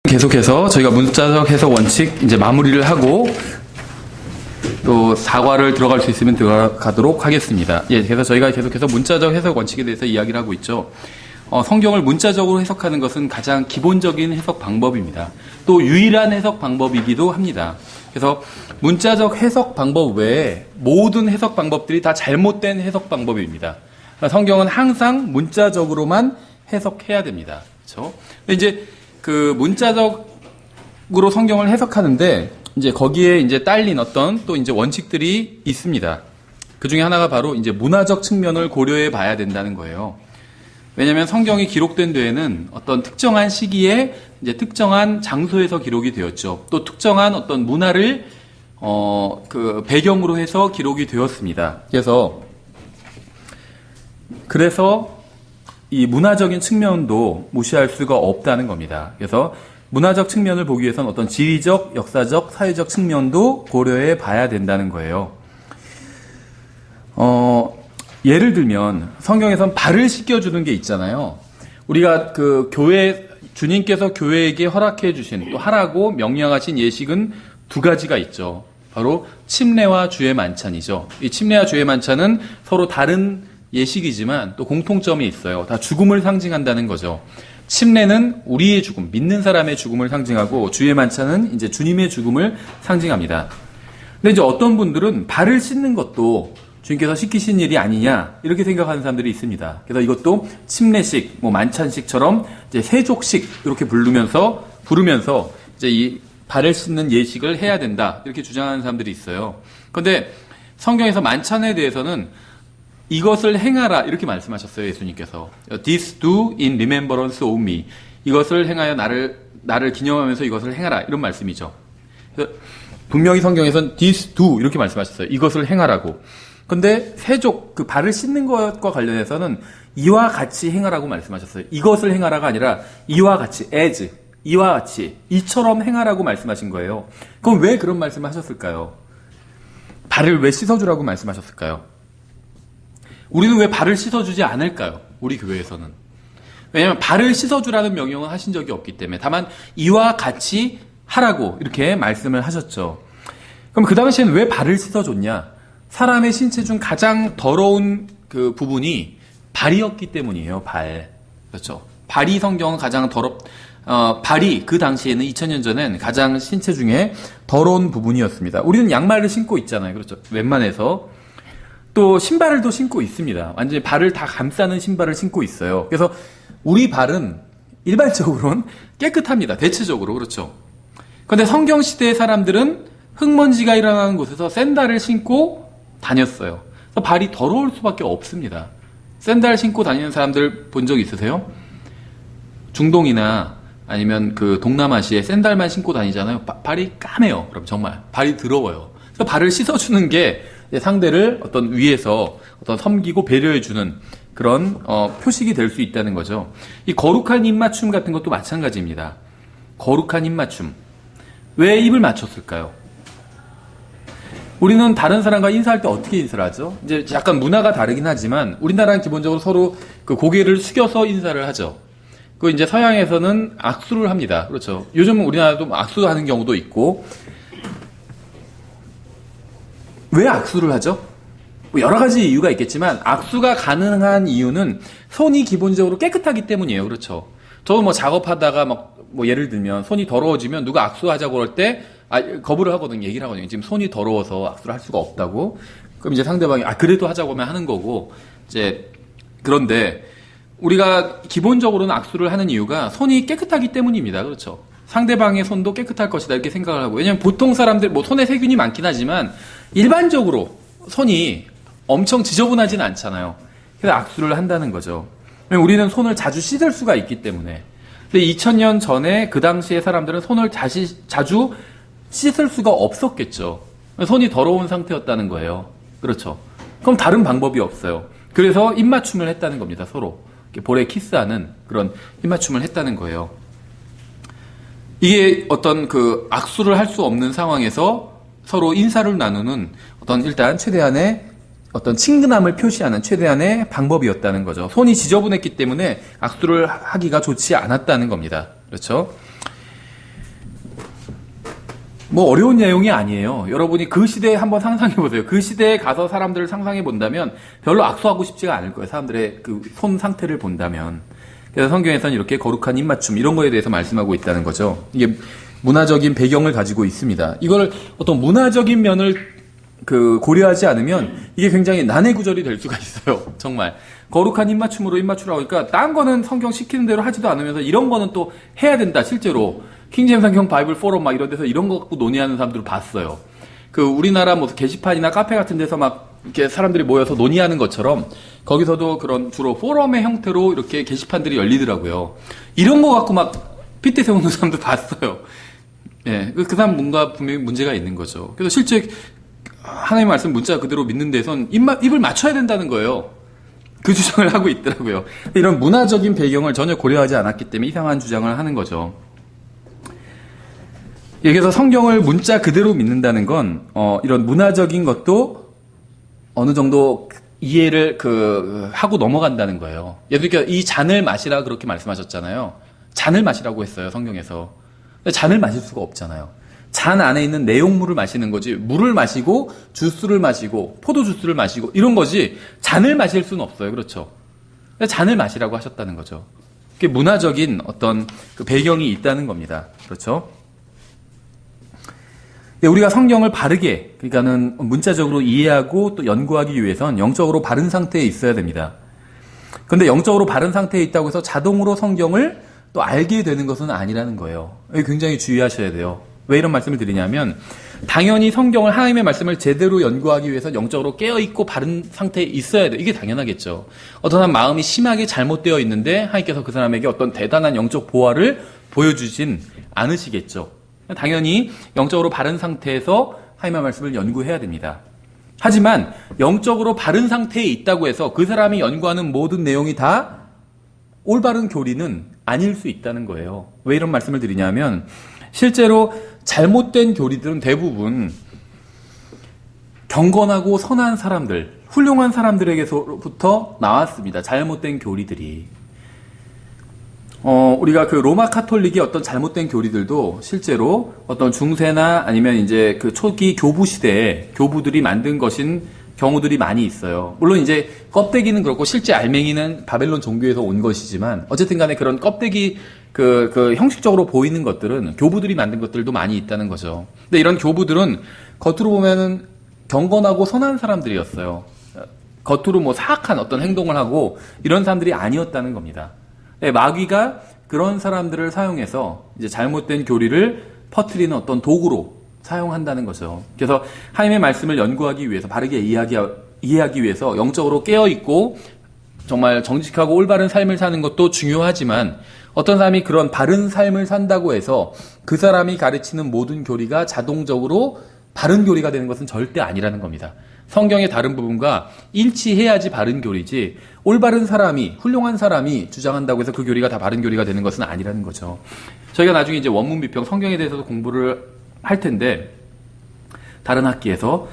계속해서 저희가 문자적 해석 원칙 이제 마무리를 하고 또 사과를 들어갈 수 있으면 들어가도록 하겠습니다. 예, 그래서 저희가 계속해서 문자적 해석 원칙에 대해서 이야기를 하고 있죠. 성경을 문자적으로 해석하는 것은 가장 기본적인 해석 방법입니다. 또 유일한 해석 방법이기도 합니다. 그래서 문자적 해석 방법 외에 모든 해석 방법들이 다 잘못된 해석 방법입니다. 그러니까 성경은 항상 문자적으로만 해석해야 됩니다. 그렇죠? 근데 이제 그 문자적으로 성경을 해석하는데 이제 거기에 이제 딸린 어떤 또 이제 원칙들이 있습니다. 그 중에 하나가 바로 이제 문화적 측면을 고려해 봐야 된다는 거예요. 왜냐하면 성경이 기록된 데에는 어떤 특정한 시기에 이제 특정한 장소에서 기록이 되었죠. 또 특정한 어떤 문화를 그 배경으로 해서 기록이 되었습니다. 그래서 이 문화적인 측면도 무시할 수가 없다는 겁니다. 그래서 문화적 측면을 보기 위해서는 어떤 지리적, 역사적, 사회적 측면도 고려해 봐야 된다는 거예요. 예를 들면 성경에선 발을 씻겨주는 게 있잖아요. 우리가 그 주님께서 교회에게 허락해 주신 또 하라고 명령하신 예식은 두 가지가 있죠. 바로 침례와 주의 만찬이죠. 이 침례와 주의 만찬은 서로 다른 예식이지만 또 공통점이 있어요. 다 죽음을 상징한다는 거죠. 침례는 우리의 죽음, 믿는 사람의 죽음을 상징하고 주의 만찬은 이제 주님의 죽음을 상징합니다. 근데 이제 어떤 분들은 발을 씻는 것도 주님께서 시키신 일이 아니냐 이렇게 생각하는 사람들이 있습니다. 그래서 이것도 침례식, 만찬식처럼 이제 세족식 이렇게 부르면서 이제 이 발을 씻는 예식을 해야 된다 이렇게 주장하는 사람들이 있어요. 그런데 성경에서 만찬에 대해서는 이것을 행하라 이렇게 말씀하셨어요. 예수님께서 This do in remembrance of me. 이것을 행하여 나를 기념하면서 이것을 행하라 이런 말씀이죠. 분명히 성경에서는 This do 이렇게 말씀하셨어요. 이것을 행하라고. 근데 세족, 그 발을 씻는 것과 관련해서는 이와 같이 행하라고 말씀하셨어요. 이것을 행하라가 아니라 이와 같이, as, 이와 같이, 이처럼 행하라고 말씀하신 거예요. 그럼 왜 그런 말씀을 하셨을까요? 발을 왜 씻어주라고 말씀하셨을까요? 우리는 왜 발을 씻어주지 않을까요? 우리 교회에서는. 왜냐하면 발을 씻어주라는 명령을 하신 적이 없기 때문에. 다만 이와 같이 하라고 이렇게 말씀을 하셨죠. 그럼 그 당시에는 왜 발을 씻어줬냐? 사람의 신체 중 가장 더러운 그 부분이 발이었기 때문이에요. 발. 그렇죠. 발이 성경은 가장 발이 그 당시에는 2000년 전엔 가장 신체 중에 더러운 부분이었습니다. 우리는 양말을 신고 있잖아요. 그렇죠. 웬만해서. 또 신발을 또 신고 있습니다. 완전히 발을 다 감싸는 신발을 신고 있어요. 그래서 우리 발은 일반적으로는 깨끗합니다. 대체적으로. 그렇죠. 그런데 성경 시대의 사람들은 흙먼지가 일어나는 곳에서 샌들을 신고 다녔어요. 그래서 발이 더러울 수밖에 없습니다. 샌들 신고 다니는 사람들 본 적 있으세요? 중동이나 아니면 그 동남아시아에 샌들만 신고 다니잖아요. 발이 까매요. 그럼 정말 발이 더러워요. 그래서 발을 씻어주는 게 상대를 어떤 위에서 어떤 섬기고 배려해주는 그런 표식이 될 수 있다는 거죠. 이 거룩한 입맞춤 같은 것도 마찬가지입니다. 거룩한 입맞춤. 왜 입을 맞췄을까요? 우리는 다른 사람과 인사할 때 어떻게 인사를 하죠? 이제 약간 문화가 다르긴 하지만 우리나라는 기본적으로 서로 그 고개를 숙여서 인사를 하죠. 그 이제 서양에서는 악수를 합니다. 그렇죠. 요즘 우리나라도 악수하는 경우도 있고. 왜 악수를 하죠? 뭐 여러 가지 이유가 있겠지만 악수가 가능한 이유는 손이 기본적으로 깨끗하기 때문이에요. 그렇죠. 저도 뭐 작업하다가 뭐 예를 들면 손이 더러워지면 누가 악수하자고 할 때 거부를 하거든요. 얘기를 하거든요. 지금 손이 더러워서 악수를 할 수가 없다고. 그럼 이제 상대방이 그래도 하자고 하면 하는 거고. 이제 그런데 우리가 기본적으로는 악수를 하는 이유가 손이 깨끗하기 때문입니다. 그렇죠. 상대방의 손도 깨끗할 것이다 이렇게 생각을 하고. 왜냐면 보통 사람들 손에 세균이 많긴 하지만 일반적으로 손이 엄청 지저분하진 않잖아요. 그래서 악수를 한다는 거죠. 우리는 손을 자주 씻을 수가 있기 때문에. 근데 2000년 전에 그 당시에 사람들은 손을 자주 씻을 수가 없었겠죠. 손이 더러운 상태였다는 거예요. 그렇죠. 그럼 다른 방법이 없어요. 그래서 입맞춤을 했다는 겁니다. 서로 볼에 키스하는 그런 입맞춤을 했다는 거예요. 이게 어떤 그 악수를 할 수 없는 상황에서 서로 인사를 나누는 어떤 일단 최대한의 어떤 친근함을 표시하는 최대한의 방법이었다는 거죠. 손이 지저분했기 때문에 악수를 하기가 좋지 않았다는 겁니다. 그렇죠? 뭐 어려운 내용이 아니에요. 여러분이 그 시대에 한번 상상해 보세요. 그 시대에 가서 사람들을 상상해 본다면 별로 악수하고 싶지가 않을 거예요. 사람들의 그 손 상태를 본다면. 그래서 성경에서는 이렇게 거룩한 입맞춤 이런 거에 대해서 말씀하고 있다는 거죠. 이게 문화적인 배경을 가지고 있습니다. 이걸 어떤 문화적인 면을 고려하지 않으면 이게 굉장히 난해 구절이 될 수가 있어요. 정말. 거룩한 입맞춤으로 입맞추라고 하니까 딴 거는 성경 시키는 대로 하지도 않으면서 이런 거는 또 해야 된다. 실제로 킹제임스 성경 바이블 포럼 막 이런 데서 이런 거 갖고 논의하는 사람들을 봤어요. 우리나라 뭐 게시판이나 카페 같은 데서 막 이렇게 사람들이 모여서 논의하는 것처럼 거기서도 그런 주로 포럼의 형태로 이렇게 게시판들이 열리더라고요. 이런 거 갖고 막 핏대 세우는 사람도 봤어요. 예, 그 사람 뭔가 분명히 문제가 있는 거죠. 그래서 실제 하나님의 말씀 문자 그대로 믿는 데선 입을 맞춰야 된다는 거예요. 그 주장을 하고 있더라고요. 이런 문화적인 배경을 전혀 고려하지 않았기 때문에 이상한 주장을 하는 거죠. 여기서 성경을 문자 그대로 믿는다는 건 이런 문화적인 것도 어느 정도 이해를 하고 넘어간다는 거예요. 예수님께서 이 잔을 마시라 그렇게 말씀하셨잖아요. 잔을 마시라고 했어요, 성경에서. 근데 잔을 마실 수가 없잖아요. 잔 안에 있는 내용물을 마시는 거지, 물을 마시고 주스를 마시고 포도 주스를 마시고 이런 거지 잔을 마실 수는 없어요. 그렇죠? 잔을 마시라고 하셨다는 거죠. 그게 문화적인 어떤 배경이 있다는 겁니다. 그렇죠? 우리가 성경을 바르게, 그러니까는 문자적으로 이해하고 또 연구하기 위해선 영적으로 바른 상태에 있어야 됩니다. 그런데 영적으로 바른 상태에 있다고 해서 자동으로 성경을 또 알게 되는 것은 아니라는 거예요. 굉장히 주의하셔야 돼요. 왜 이런 말씀을 드리냐면 당연히 성경을 하나님의 말씀을 제대로 연구하기 위해서 영적으로 깨어있고 바른 상태에 있어야 돼요. 이게 당연하겠죠. 어떤 사람 마음이 심하게 잘못되어 있는데 하나님께서 그 사람에게 어떤 대단한 영적 보화를 보여주진 않으시겠죠. 당연히 영적으로 바른 상태에서 하나님의 말씀을 연구해야 됩니다. 하지만 영적으로 바른 상태에 있다고 해서 그 사람이 연구하는 모든 내용이 다 올바른 교리는 아닐 수 있다는 거예요. 왜 이런 말씀을 드리냐면 실제로 잘못된 교리들은 대부분 경건하고 선한 사람들, 훌륭한 사람들에게서부터 나왔습니다. 잘못된 교리들이. 우리가 로마 카톨릭의 어떤 잘못된 교리들도 실제로 어떤 중세나 아니면 이제 초기 교부 시대에 교부들이 만든 것인 경우들이 많이 있어요. 물론 이제 껍데기는 그렇고 실제 알맹이는 바벨론 종교에서 온 것이지만 어쨌든 간에 그런 껍데기 형식적으로 보이는 것들은 교부들이 만든 것들도 많이 있다는 거죠. 근데 이런 교부들은 겉으로 보면은 경건하고 선한 사람들이었어요. 겉으로 뭐 사악한 어떤 행동을 하고 이런 사람들이 아니었다는 겁니다. 마귀가 그런 사람들을 사용해서 이제 잘못된 교리를 퍼뜨리는 어떤 도구로 사용한다는 거죠. 그래서 하나님의 말씀을 연구하기 위해서 바르게 이해하기 위해서 영적으로 깨어있고 정말 정직하고 올바른 삶을 사는 것도 중요하지만 어떤 사람이 그런 바른 삶을 산다고 해서 그 사람이 가르치는 모든 교리가 자동적으로 바른 교리가 되는 것은 절대 아니라는 겁니다. 성경의 다른 부분과 일치해야지 바른 교리지 올바른 사람이, 훌륭한 사람이 주장한다고 해서 그 교리가 다 바른 교리가 되는 것은 아니라는 거죠. 저희가 나중에 이제 원문 비평 성경에 대해서도 공부를 할 텐데 다른 학기에서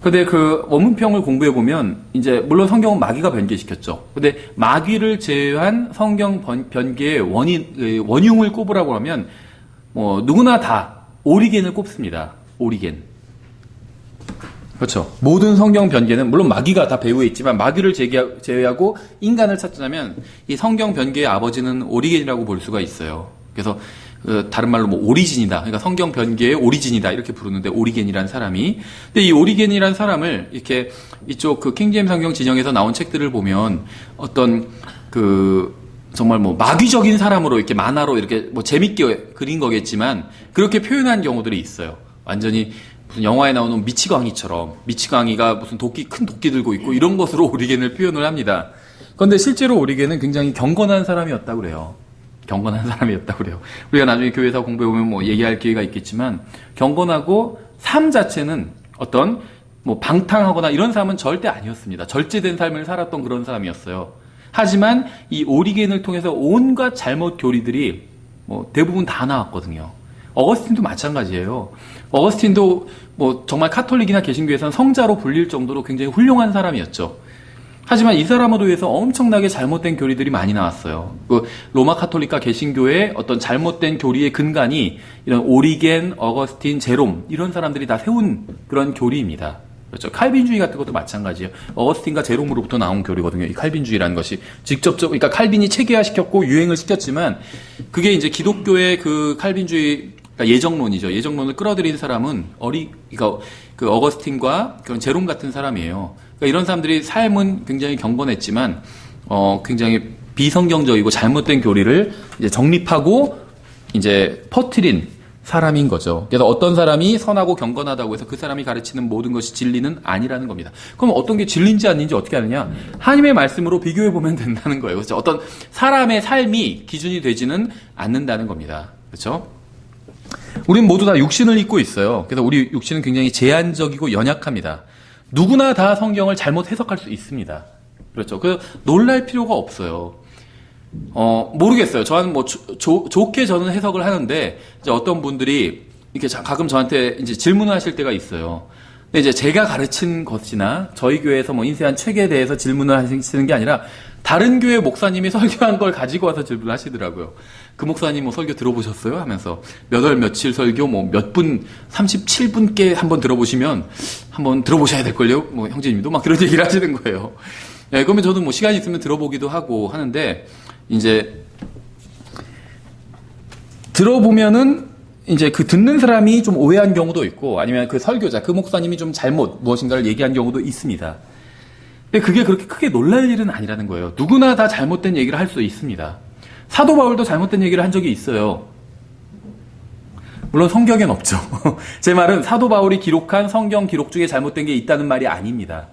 근데 원문평을 공부해 보면 이제 물론 성경은 마귀가 변개시켰죠. 근데 마귀를 제외한 성경 변개의 원흉을 꼽으라고 하면 누구나 다 오리겐을 꼽습니다. 오리겐. 그렇죠. 모든 성경 변개는 물론 마귀가 다 배후에 있지만 마귀를 제외하고 인간을 찾자면 이 성경 변개의 아버지는 오리겐이라고 볼 수가 있어요. 그래서 다른 말로 오리진이다. 그러니까 성경 변개의 오리진이다. 이렇게 부르는데 오리겐이라는 사람이. 근데 이 오리겐이라는 사람을 이렇게 이쪽 킹제임스 성경 진영에서 나온 책들을 보면 어떤 정말 마귀적인 사람으로 이렇게 만화로 이렇게 재밌게 그린 거겠지만 그렇게 표현한 경우들이 있어요. 완전히 무슨 영화에 나오는 미치광이처럼 미치광이가 무슨 큰 도끼 들고 있고 이런 것으로 오리겐을 표현을 합니다. 그런데 실제로 오리겐은 굉장히 경건한 사람이었다고 그래요. 경건한 사람이었다고 그래요. 우리가 나중에 교회에서 공부해보면 얘기할 기회가 있겠지만 경건하고 삶 자체는 어떤 방탕하거나 이런 사람은 절대 아니었습니다. 절제된 삶을 살았던 그런 사람이었어요. 하지만 이 오리겐을 통해서 온갖 잘못 교리들이 대부분 다 나왔거든요. 어거스틴도 마찬가지예요. 어거스틴도 정말 카톨릭이나 개신교에서는 성자로 불릴 정도로 굉장히 훌륭한 사람이었죠. 하지만 이 사람으로 위해서 엄청나게 잘못된 교리들이 많이 나왔어요. 그 로마 카톨릭과 개신교의 어떤 잘못된 교리의 근간이 이런 오리겐, 어거스틴, 제롬 이런 사람들이 다 세운 그런 교리입니다. 그렇죠. 칼빈주의 같은 것도 마찬가지예요. 어거스틴과 제롬으로부터 나온 교리거든요. 이 칼빈주의라는 것이 직접적, 그러니까 칼빈이 체계화시켰고 유행을 시켰지만 그게 이제 기독교의 그 칼빈주의 그러니까 예정론이죠. 예정론을 끌어들인 사람은 그러니까 그 어거스틴과 그런 제롬 같은 사람이에요. 그러니까 이런 사람들이 삶은 굉장히 경건했지만 굉장히 비성경적이고 잘못된 교리를 이제 정립하고 이제 퍼뜨린 사람인 거죠. 그래서 어떤 사람이 선하고 경건하다고 해서 그 사람이 가르치는 모든 것이 진리는 아니라는 겁니다. 그럼 어떤 게 진리인지 아닌지 어떻게 하느냐? 하나님의 말씀으로 비교해 보면 된다는 거예요. 그렇죠? 어떤 사람의 삶이 기준이 되지는 않는다는 겁니다. 그렇죠? 우린 모두 다 육신을 입고 있어요. 그래서 우리 육신은 굉장히 제한적이고 연약합니다. 누구나 다 성경을 잘못 해석할 수 있습니다. 그렇죠? 그래서 놀랄 필요가 없어요. 모르겠어요. 저는 뭐 좋게 저는 해석을 하는데 이제 어떤 분들이 이렇게 가끔 저한테 이제 질문을 하실 때가 있어요. 근데 이제 제가 가르친 것이나 저희 교회에서 뭐 인쇄한 책에 대해서 질문을 하시는 게 아니라 다른 교회 목사님이 설교한 걸 가지고 와서 질문을 하시더라고요. 그 목사님 뭐 설교 들어보셨어요? 하면서 몇 월 며칠 설교 뭐 몇 분 37분께 한번 들어보시면 한번 들어보셔야 될걸요? 뭐 형제님도 막 그런 얘기를 하시는 거예요. 네, 그러면 저도 뭐 시간이 있으면 들어보기도 하고 하는데 이제 들어보면은 이제 그 듣는 사람이 좀 오해한 경우도 있고 아니면 그 설교자, 그 목사님이 좀 잘못 무엇인가를 얘기한 경우도 있습니다. 근데 그게 그렇게 크게 놀랄 일은 아니라는 거예요. 누구나 다 잘못된 얘기를 할 수 있습니다. 사도 바울도 잘못된 얘기를 한 적이 있어요. 물론 성경엔 없죠. 제 말은 사도 바울이 기록한 성경 기록 중에 잘못된 게 있다는 말이 아닙니다.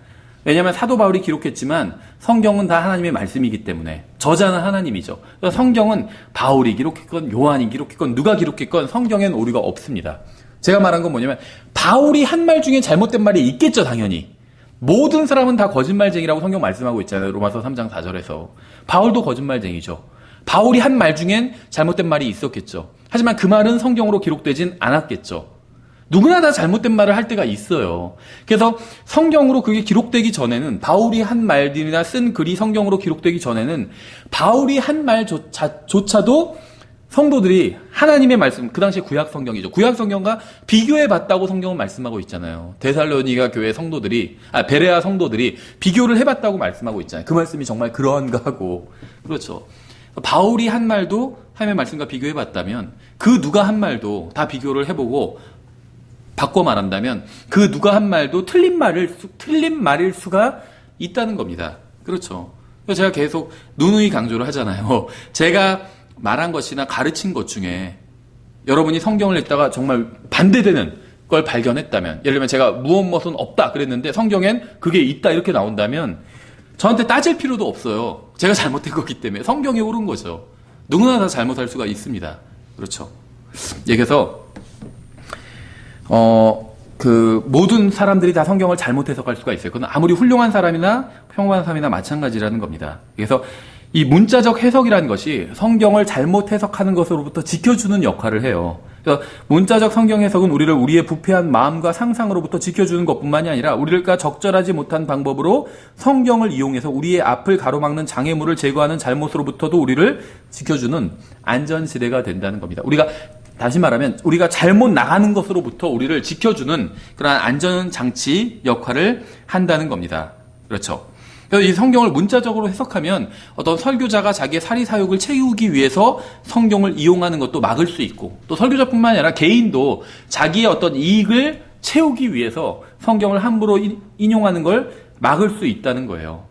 왜냐하면 사도 바울이 기록했지만 성경은 다 하나님의 말씀이기 때문에 저자는 하나님이죠. 그래서 성경은 바울이 기록했건 요한이 기록했건 누가 기록했건 성경엔 오류가 없습니다. 제가 말한 건 뭐냐면 바울이 한 말 중에 잘못된 말이 있겠죠, 당연히. 모든 사람은 다 거짓말쟁이라고 성경 말씀하고 있잖아요. 로마서 3장 4절에서. 바울도 거짓말쟁이죠. 바울이 한 말 중엔 잘못된 말이 있었겠죠. 하지만 그 말은 성경으로 기록되진 않았겠죠. 누구나 다 잘못된 말을 할 때가 있어요. 그래서 성경으로 그게 기록되기 전에는 바울이 한 말들이나 쓴 글이 성경으로 기록되기 전에는 바울이 한 말조차도 성도들이 하나님의 말씀, 그 당시에 구약 성경이죠. 구약 성경과 비교해 봤다고 성경은 말씀하고 있잖아요. 데살로니가 교회 성도들이, 베레아 성도들이 비교를 해봤다고 말씀하고 있잖아요. 그 말씀이 정말 그러한가 하고. 그렇죠. 바울이 한 말도 하나님의 말씀과 비교해 봤다면 그 누가 한 말도 다 비교를 해보고 바꿔 말한다면 그 누가 한 말도 틀린 말일 수가 있다는 겁니다. 그렇죠. 그래서 제가 계속 누누이 강조를 하잖아요. 제가 말한 것이나 가르친 것 중에 여러분이 성경을 읽다가 정말 반대되는 걸 발견했다면, 예를 들면 제가 무엇은 없다 그랬는데 성경엔 그게 있다 이렇게 나온다면 저한테 따질 필요도 없어요. 제가 잘못된 거기 때문에. 성경이 옳은 거죠. 누구나 다 잘못할 수가 있습니다. 그렇죠. 그래서 모든 사람들이 다 성경을 잘못 해석할 수가 있어요. 그건 아무리 훌륭한 사람이나 평범한 사람이나 마찬가지라는 겁니다. 그래서 이 문자적 해석이라는 것이 성경을 잘못 해석하는 것으로부터 지켜주는 역할을 해요. 그래서 문자적 성경 해석은 우리를 우리의 부패한 마음과 상상으로부터 지켜주는 것뿐만이 아니라 우리가 적절하지 못한 방법으로 성경을 이용해서 우리의 앞을 가로막는 장애물을 제거하는 잘못으로부터도 우리를 지켜주는 안전지대가 된다는 겁니다. 다시 말하면 우리가 잘못 나가는 것으로부터 우리를 지켜주는 그러한 안전장치 역할을 한다는 겁니다. 그렇죠. 그래서 이 성경을 문자적으로 해석하면 어떤 설교자가 자기의 사리사욕을 채우기 위해서 성경을 이용하는 것도 막을 수 있고, 또 설교자뿐만 아니라 개인도 자기의 어떤 이익을 채우기 위해서 성경을 함부로 인용하는 걸 막을 수 있다는 거예요.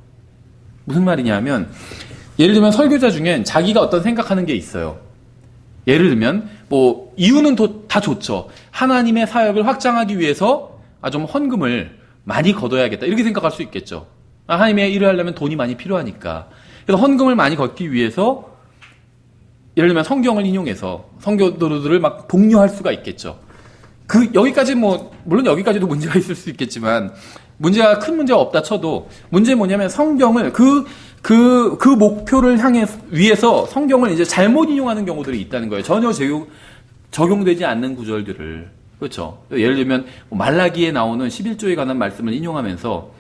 무슨 말이냐면 예를 들면 설교자 중엔 자기가 어떤 생각하는 게 있어요. 예를 들면 뭐 이유는 다 좋죠. 하나님의 사역을 확장하기 위해서 좀 헌금을 많이 걷어야겠다 이렇게 생각할 수 있겠죠. 하나님의 일을 하려면 돈이 많이 필요하니까. 그래서 헌금을 많이 걷기 위해서 예를 들면 성경을 인용해서 성도들을 막 독려할 수가 있겠죠. 여기까지 물론 여기까지도 문제가 있을 수 있겠지만 큰 문제가 없다 쳐도 문제는 뭐냐면 성경을 그 목표를 위해서 성경을 이제 잘못 인용하는 경우들이 있다는 거예요. 전혀 적용되지 않는 구절들을. 그렇죠. 예를 들면 말라기에 나오는 11조에 관한 말씀을 인용하면서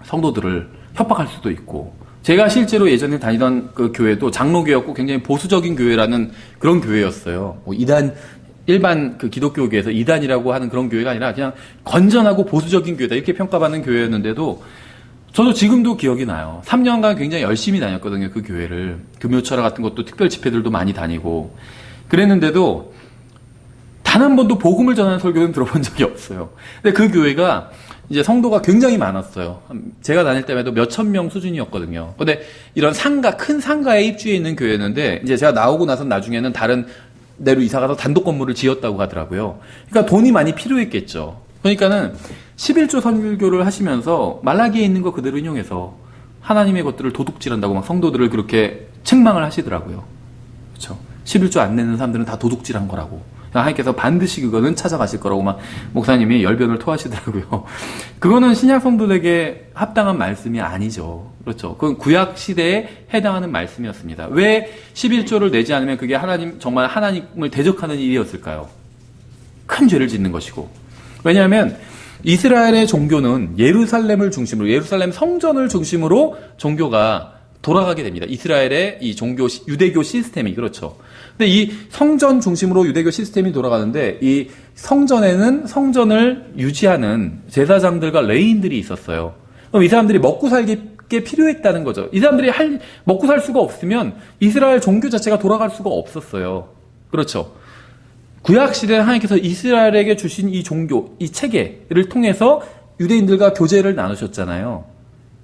성도들을 협박할 수도 있고. 제가 실제로 예전에 다니던 그 교회도 장로교였고 굉장히 보수적인 교회라는 그런 교회였어요. 뭐 이단, 일반 그 기독교계에서 이단이라고 하는 그런 교회가 아니라 그냥 건전하고 보수적인 교회다 이렇게 평가받는 교회였는데도 저도 지금도 기억이 나요. 3년간 굉장히 열심히 다녔거든요. 그 교회를. 금요철화 같은 것도 특별 집회들도 많이 다니고 그랬는데도 단 한 번도 복음을 전하는 설교는 들어본 적이 없어요. 근데 그 교회가 이제 성도가 굉장히 많았어요. 제가 다닐 때만 해도 몇천 명 수준이었거든요. 근데 이런 상가, 큰 상가에 입주해 있는 교회였는데 이제 제가 나오고 나서 나중에는 다른 데로 이사가서 단독 건물을 지었다고 하더라고요. 그러니까 돈이 많이 필요했겠죠. 그러니까는 11조 설교를 하시면서 말라기에 있는 거 그대로 인용해서 하나님의 것들을 도둑질한다고 막 성도들을 그렇게 책망을 하시더라고요. 그렇죠. 11조 안 내는 사람들은 다 도둑질한 거라고. 하나님께서 반드시 그거는 찾아가실 거라고 막 목사님이 열변을 토하시더라고요. 그거는 신약 성도들에게 합당한 말씀이 아니죠. 그렇죠. 그건 구약 시대에 해당하는 말씀이었습니다. 왜 11조를 내지 않으면 그게 정말 하나님을 대적하는 일이었을까요? 큰 죄를 짓는 것이고. 왜냐하면 이스라엘의 종교는 예루살렘을 중심으로, 예루살렘 성전을 중심으로 종교가 돌아가게 됩니다. 이스라엘의 이 종교, 유대교 시스템이, 그렇죠. 근데 이 성전 중심으로 유대교 시스템이 돌아가는데 이 성전에는 성전을 유지하는 제사장들과 레위인들이 있었어요. 그럼 이 사람들이 먹고 살게 필요했다는 거죠. 이 사람들이 먹고 살 수가 없으면 이스라엘 종교 자체가 돌아갈 수가 없었어요. 그렇죠. 구약시대에 하나님께서 이스라엘에게 주신 이 종교, 이 체계를 통해서 유대인들과 교제를 나누셨잖아요.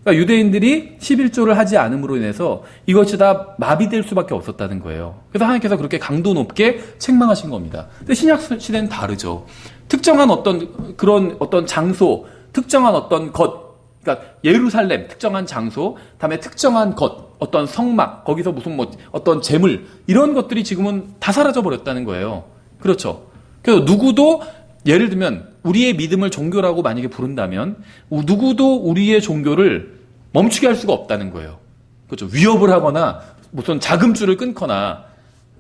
그러니까 유대인들이 11조를 하지 않음으로 인해서 이것이 다 마비될 수밖에 없었다는 거예요. 그래서 하나님께서 그렇게 강도 높게 책망하신 겁니다. 근데 신약 시대는 다르죠. 특정한 어떤 장소, 특정한 어떤 것, 그러니까 예루살렘, 특정한 장소, 다음에 특정한 것, 어떤 성막, 거기서 무슨 어떤 재물, 이런 것들이 지금은 다 사라져 버렸다는 거예요. 그렇죠. 그래서 누구도 예를 들면 우리의 믿음을 종교라고 만약에 부른다면 누구도 우리의 종교를 멈추게 할 수가 없다는 거예요. 그렇죠. 위협을 하거나 무슨 자금줄을 끊거나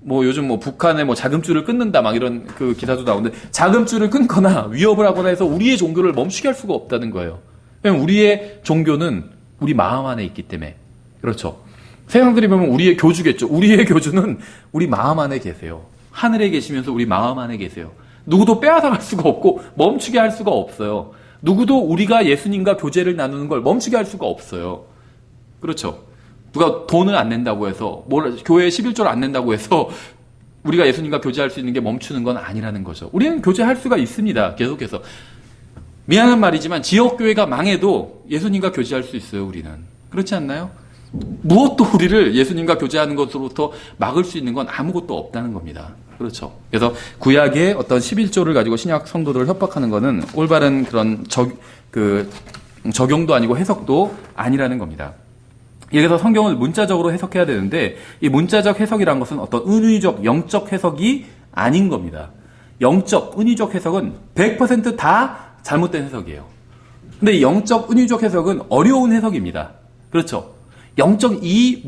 뭐 요즘 뭐 북한에 뭐 자금줄을 끊는다 막 이런 그 기사도 나오는데 자금줄을 끊거나 위협을 하거나 해서 우리의 종교를 멈추게 할 수가 없다는 거예요. 왜냐면 우리의 종교는 우리 마음 안에 있기 때문에. 그렇죠. 세상들이 보면 우리의 교주겠죠. 우리의 교주는 우리 마음 안에 계세요. 하늘에 계시면서 우리 마음 안에 계세요. 누구도 빼앗아갈 수가 없고 멈추게 할 수가 없어요. 누구도 우리가 예수님과 교제를 나누는 걸 멈추게 할 수가 없어요. 그렇죠. 누가 돈을 안 낸다고 해서 교회에 11조를 안 낸다고 해서 우리가 예수님과 교제할 수 있는 게 멈추는 건 아니라는 거죠. 우리는 교제할 수가 있습니다. 계속해서. 미안한 말이지만 지역교회가 망해도 예수님과 교제할 수 있어요. 우리는. 그렇지 않나요? 무엇도 우리를 예수님과 교제하는 것으로부터 막을 수 있는 건 아무것도 없다는 겁니다. 그렇죠. 그래서 구약의 어떤 11조를 가지고 신약 성도들을 협박하는 것은 올바른 그런 적용도 아니고 해석도 아니라는 겁니다. 그래서 성경을 문자적으로 해석해야 되는데 이 문자적 해석이란 것은 어떤 은유적, 영적 해석이 아닌 겁니다. 영적, 은유적 해석은 100% 다 잘못된 해석이에요. 근데 이 영적, 은유적 해석은 어려운 해석입니다. 그렇죠. 영적 이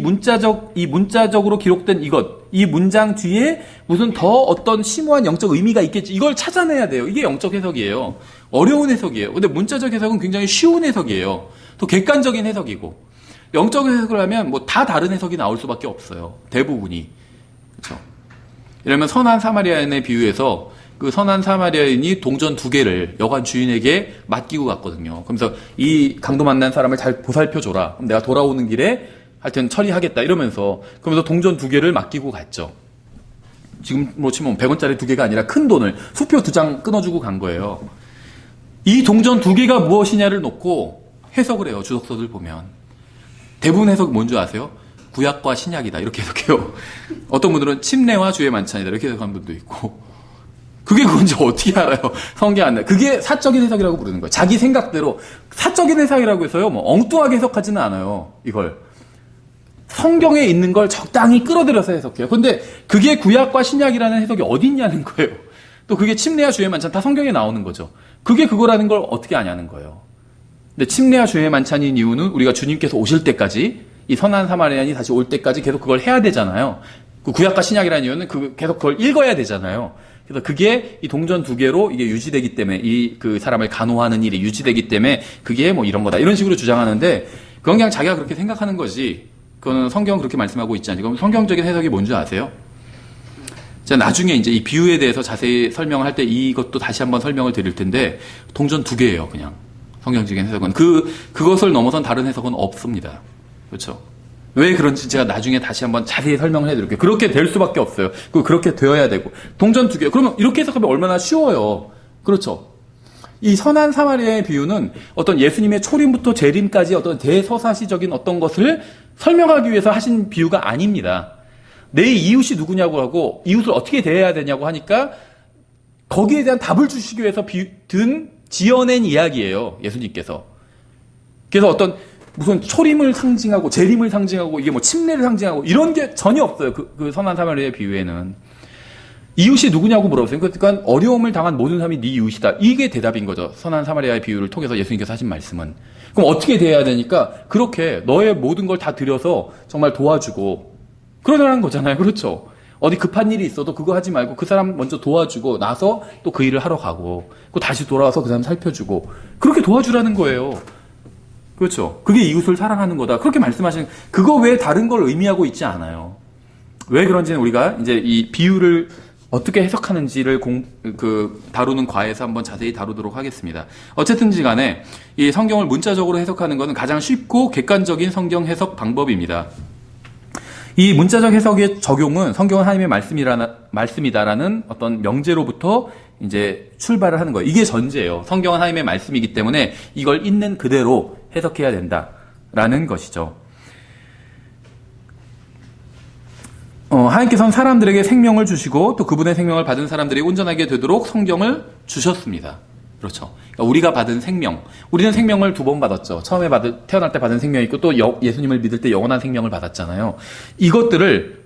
문자적으로 기록된 이 문장 뒤에 무슨 더 어떤 심오한 영적 의미가 있겠지. 이걸 찾아내야 돼요. 이게 영적 해석이에요. 어려운 해석이에요. 근데 문자적 해석은 굉장히 쉬운 해석이에요. 또 객관적인 해석이고. 영적 해석을 하면 뭐 다 다른 해석이 나올 수밖에 없어요. 대부분이. 그렇죠. 이러면 선한 사마리아인의 비유에서 그 선한 사마리아인이 동전 2개를 여관 주인에게 맡기고 갔거든요. 그러면서 이 강도 만난 사람을 잘 보살펴줘라. 그럼 내가 돌아오는 길에 하여튼 처리하겠다 이러면서 그러면서 동전 2개를 맡기고 갔죠. 지금으로 치면 100원짜리 2개가 아니라 큰 돈을 수표 2장 끊어주고 간 거예요. 이 동전 2개가 무엇이냐를 놓고 해석을 해요. 주석서들 보면. 대부분 해석이 뭔지 아세요? 구약과 신약이다 이렇게 해석해요. 어떤 분들은 침례와 주의 만찬이다 이렇게 해석하는 분도 있고 그게 그건지 어떻게 알아요? 성경 안 나. 그게 사적인 해석이라고 부르는 거예요. 자기 생각대로 사적인 해석이라고 해서요. 뭐 엉뚱하게 해석하지는 않아요. 이걸 성경에 있는 걸 적당히 끌어들여서 해석해요. 근데 그게 구약과 신약이라는 해석이 어디 있냐는 거예요. 또 그게 침례와 주의 만찬 다 성경에 나오는 거죠. 그게 그거라는 걸 어떻게 아냐는 거예요. 근데 침례와 주의 만찬인 이유는 우리가 주님께서 오실 때까지 이 선한 사마리아인이 다시 올 때까지 계속 그걸 해야 되잖아요. 그 구약과 신약이라는 이유는 계속 그걸 읽어야 되잖아요. 그래서 그게 이 동전 두 개로 이게 유지되기 때문에 그 사람을 간호하는 일이 유지되기 때문에 그게 뭐 이런 거다. 이런 식으로 주장하는데 그건 그냥 자기가 그렇게 생각하는 거지. 그거는 성경은 그렇게 말씀하고 있지 않죠. 그럼 성경적인 해석이 뭔지 아세요? 제가 나중에 이제 이 비유에 대해서 자세히 설명을 할 때 이것도 다시 한번 설명을 드릴 텐데 동전 두 개예요, 그냥. 성경적인 해석은. 그것을 넘어선 다른 해석은 없습니다. 그렇죠? 왜 그런지 제가 나중에 다시 한번 자세히 설명을 해드릴게요. 그렇게 될 수밖에 없어요. 그렇게 되어야 되고. 동전 두 개. 그러면 이렇게 해석하면 얼마나 쉬워요. 그렇죠? 이 선한 사마리아의 비유는 어떤 예수님의 초림부터 재림까지 어떤 대서사시적인 어떤 것을 설명하기 위해서 하신 비유가 아닙니다. 내 이웃이 누구냐고 하고 이웃을 어떻게 대해야 되냐고 하니까 거기에 대한 답을 주시기 위해서 지어낸 이야기예요. 예수님께서. 그래서 어떤 무슨 초림을 상징하고 재림을 상징하고 이게 뭐 침례를 상징하고 이런 게 전혀 없어요. 그 선한 사마리아의 비유에는. 이웃이 누구냐고 물어보세요. 그러니까 어려움을 당한 모든 사람이 네 이웃이다. 이게 대답인 거죠. 선한 사마리아의 비유를 통해서 예수님께서 하신 말씀은. 그럼 어떻게 대해야 되니까 그렇게 너의 모든 걸 다 들여서 정말 도와주고 그러라는 거잖아요. 그렇죠? 어디 급한 일이 있어도 그거 하지 말고 그 사람 먼저 도와주고 나서 또 그 일을 하러 가고 또 다시 돌아와서 그 사람 살펴주고 그렇게 도와주라는 거예요. 그렇죠? 그게 이웃을 사랑하는 거다. 그렇게 말씀하시는 그거 외에 다른 걸 의미하고 있지 않아요. 왜 그런지는 우리가 이제 이 비유를 어떻게 해석하는지를 다루는 과에서 한번 자세히 다루도록 하겠습니다. 어쨌든지 간에 이 성경을 문자적으로 해석하는 것은 가장 쉽고 객관적인 성경 해석 방법입니다. 이 문자적 해석의 적용은 성경은 하나님의 말씀이다라는 어떤 명제로부터 이제 출발을 하는 거예요. 이게 전제예요. 성경은 하나님의 말씀이기 때문에 이걸 있는 그대로 해석해야 된다라는 것이죠. 하나님께서는 사람들에게 생명을 주시고 또 그분의 생명을 받은 사람들이 온전하게 되도록 성경을 주셨습니다. 그렇죠. 그러니까 우리가 받은 생명, 우리는 생명을 두 번 받았죠. 처음에 태어날 때 받은 생명이 있고 또 예수님을 믿을 때 영원한 생명을 받았잖아요. 이것들을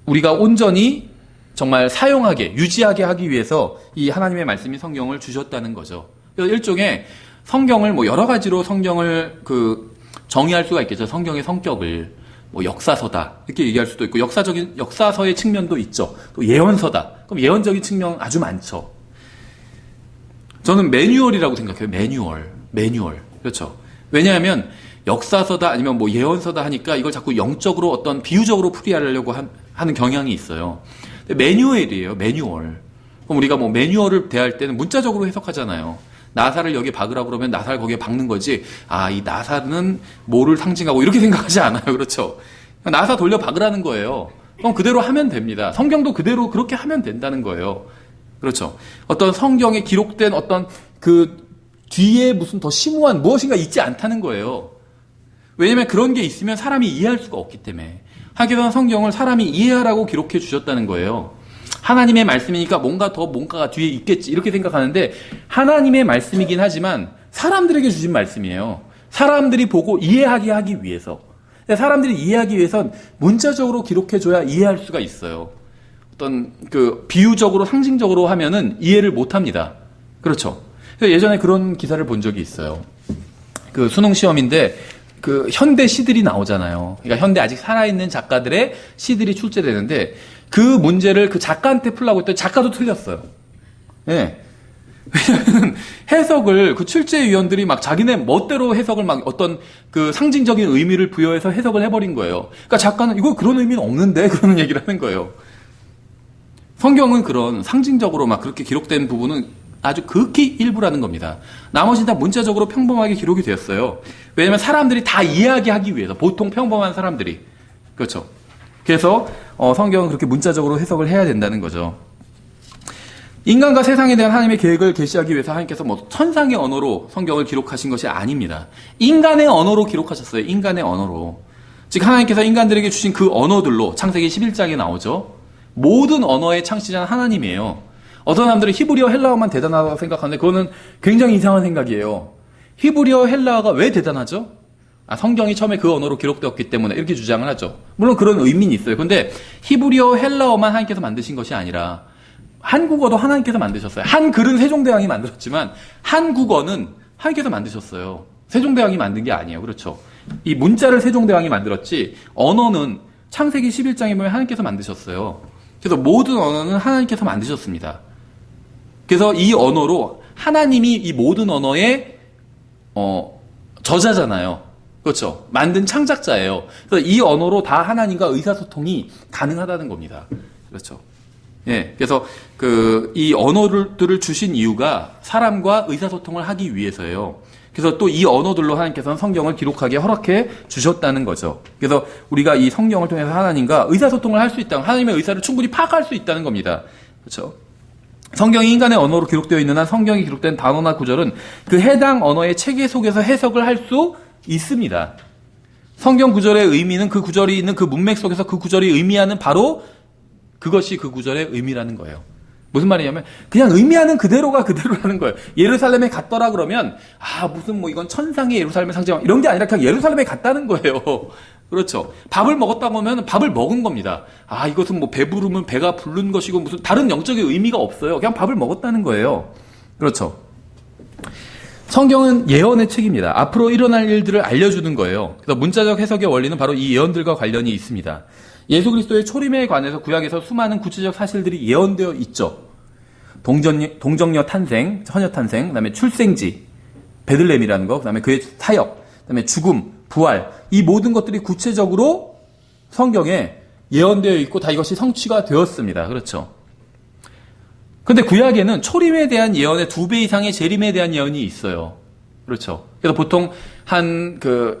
우리가 온전히 정말 사용하게, 유지하게 하기 위해서 이 하나님의 말씀이 성경을 주셨다는 거죠. 그래서 일종의 성경을 뭐 여러 가지로 성경을 정의할 수가 있겠죠. 성경의 성격을. 뭐 역사서다 이렇게 얘기할 수도 있고 역사서의 측면도 있죠. 또 예언서다. 그럼 예언적인 측면 아주 많죠. 저는 매뉴얼이라고 생각해요. 매뉴얼. 그렇죠. 왜냐하면 역사서다 아니면 뭐 예언서다 하니까 이걸 자꾸 영적으로 어떤 비유적으로 풀이하려고 하는 경향이 있어요. 매뉴얼이에요. 매뉴얼. 그럼 우리가 뭐 매뉴얼을 대할 때는 문자적으로 해석하잖아요. 나사를 여기에 박으라고 그러면 나사를 거기에 박는 거지. 이 나사는 뭐를 상징하고 이렇게 생각하지 않아요. 그렇죠. 나사 돌려 박으라는 거예요. 그럼 그대로 하면 됩니다. 성경도 그대로 그렇게 하면 된다는 거예요. 그렇죠. 어떤 성경에 기록된 어떤 그 뒤에 무슨 더 심오한 무엇인가 있지 않다는 거예요. 왜냐면 그런 게 있으면 사람이 이해할 수가 없기 때문에. 하기는 성경을 사람이 이해하라고 기록해 주셨다는 거예요. 하나님의 말씀이니까 뭔가가 뒤에 있겠지 이렇게 생각하는데 하나님의 말씀이긴 하지만 사람들에게 주신 말씀이에요. 사람들이 보고 이해하게 하기 위해서. 사람들이 이해하기 위해선 문자적으로 기록해줘야 이해할 수가 있어요. 어떤 비유적으로 상징적으로 하면은 이해를 못합니다. 그렇죠. 예전에 그런 기사를 본 적이 있어요. 수능 시험인데 현대 시들이 나오잖아요. 그러니까 현대 아직 살아있는 작가들의 시들이 출제되는데 그 문제를 그 작가한테 풀라고 했더니 작가도 틀렸어요. 예. 왜냐면 해석을 출제위원들이 막 자기네 멋대로 해석을 막 어떤 상징적인 의미를 부여해서 해석을 해버린 거예요. 그러니까 작가는 이거 그런 의미는 없는데 그러는 얘기를 하는 거예요. 성경은 그런 상징적으로 막 그렇게 기록된 부분은 아주 극히 일부라는 겁니다. 나머지는 다 문자적으로 평범하게 기록이 되었어요. 왜냐면 사람들이 다 이해하게 하기 위해서 보통 평범한 사람들이 그렇죠. 그래서 성경은 그렇게 문자적으로 해석을 해야 된다는 거죠. 인간과 세상에 대한 하나님의 계획을 계시하기 위해서 하나님께서 뭐 천상의 언어로 성경을 기록하신 것이 아닙니다. 인간의 언어로 기록하셨어요. 인간의 언어로. 즉 하나님께서 인간들에게 주신 그 언어들로 창세기 11장에 나오죠. 모든 언어의 창시자는 하나님이에요. 어떤 사람들은 히브리어 헬라어만 대단하다고 생각하는데 그거는 굉장히 이상한 생각이에요. 히브리어 헬라어가 왜 대단하죠? 성경이 처음에 그 언어로 기록되었기 때문에 이렇게 주장을 하죠. 물론 그런 의미는 있어요. 그런데 히브리어 헬라어만 하나님께서 만드신 것이 아니라 한국어도 하나님께서 만드셨어요. 한글은 세종대왕이 만들었지만 한국어는 하나님께서 만드셨어요. 세종대왕이 만든 게 아니에요. 그렇죠. 이 문자를 세종대왕이 만들었지 언어는 창세기 11장에 보면 하나님께서 만드셨어요. 그래서 모든 언어는 하나님께서 만드셨습니다. 그래서 이 언어로 하나님이 이 모든 언어의 저자잖아요. 그렇죠. 만든 창작자예요. 그래서 이 언어로 다 하나님과 의사소통이 가능하다는 겁니다. 그렇죠. 예. 그래서 이 언어들을 주신 이유가 사람과 의사소통을 하기 위해서예요. 그래서 또 이 언어들로 하나님께서는 성경을 기록하게 허락해 주셨다는 거죠. 그래서 우리가 이 성경을 통해서 하나님과 의사소통을 할 수 있다는, 하나님의 의사를 충분히 파악할 수 있다는 겁니다. 그렇죠. 성경이 인간의 언어로 기록되어 있는 한 성경이 기록된 단어나 구절은 그 해당 언어의 체계 속에서 해석을 할 수 있습니다. 성경 구절의 의미는 그 구절이 있는 그 문맥 속에서 그 구절이 의미하는 바로 그것이 그 구절의 의미라는 거예요. 무슨 말이냐면 그냥 의미하는 그대로가 그대로라는 거예요. 예루살렘에 갔더라 그러면 무슨 이건 천상의 예루살렘의 상징 이런 게 아니라 그냥 예루살렘에 갔다는 거예요. 그렇죠. 밥을 먹었다고 하면 밥을 먹은 겁니다. 이것은 배부르면 배가 부른 것이고 무슨 다른 영적인 의미가 없어요. 그냥 밥을 먹었다는 거예요. 그렇죠. 성경은 예언의 책입니다. 앞으로 일어날 일들을 알려주는 거예요. 그래서 문자적 해석의 원리는 바로 이 예언들과 관련이 있습니다. 예수 그리스도의 초림에 관해서 구약에서 수많은 구체적 사실들이 예언되어 있죠. 동정녀 탄생, 처녀 탄생, 그다음에 출생지, 베들레헴이라는 거, 그다음에 그의 사역, 그다음에 죽음, 부활, 이 모든 것들이 구체적으로 성경에 예언되어 있고 다 이것이 성취가 되었습니다. 그렇죠. 근데 구약에는 초림에 대한 예언의 2배 이상의 재림에 대한 예언이 있어요. 그렇죠. 그래서 보통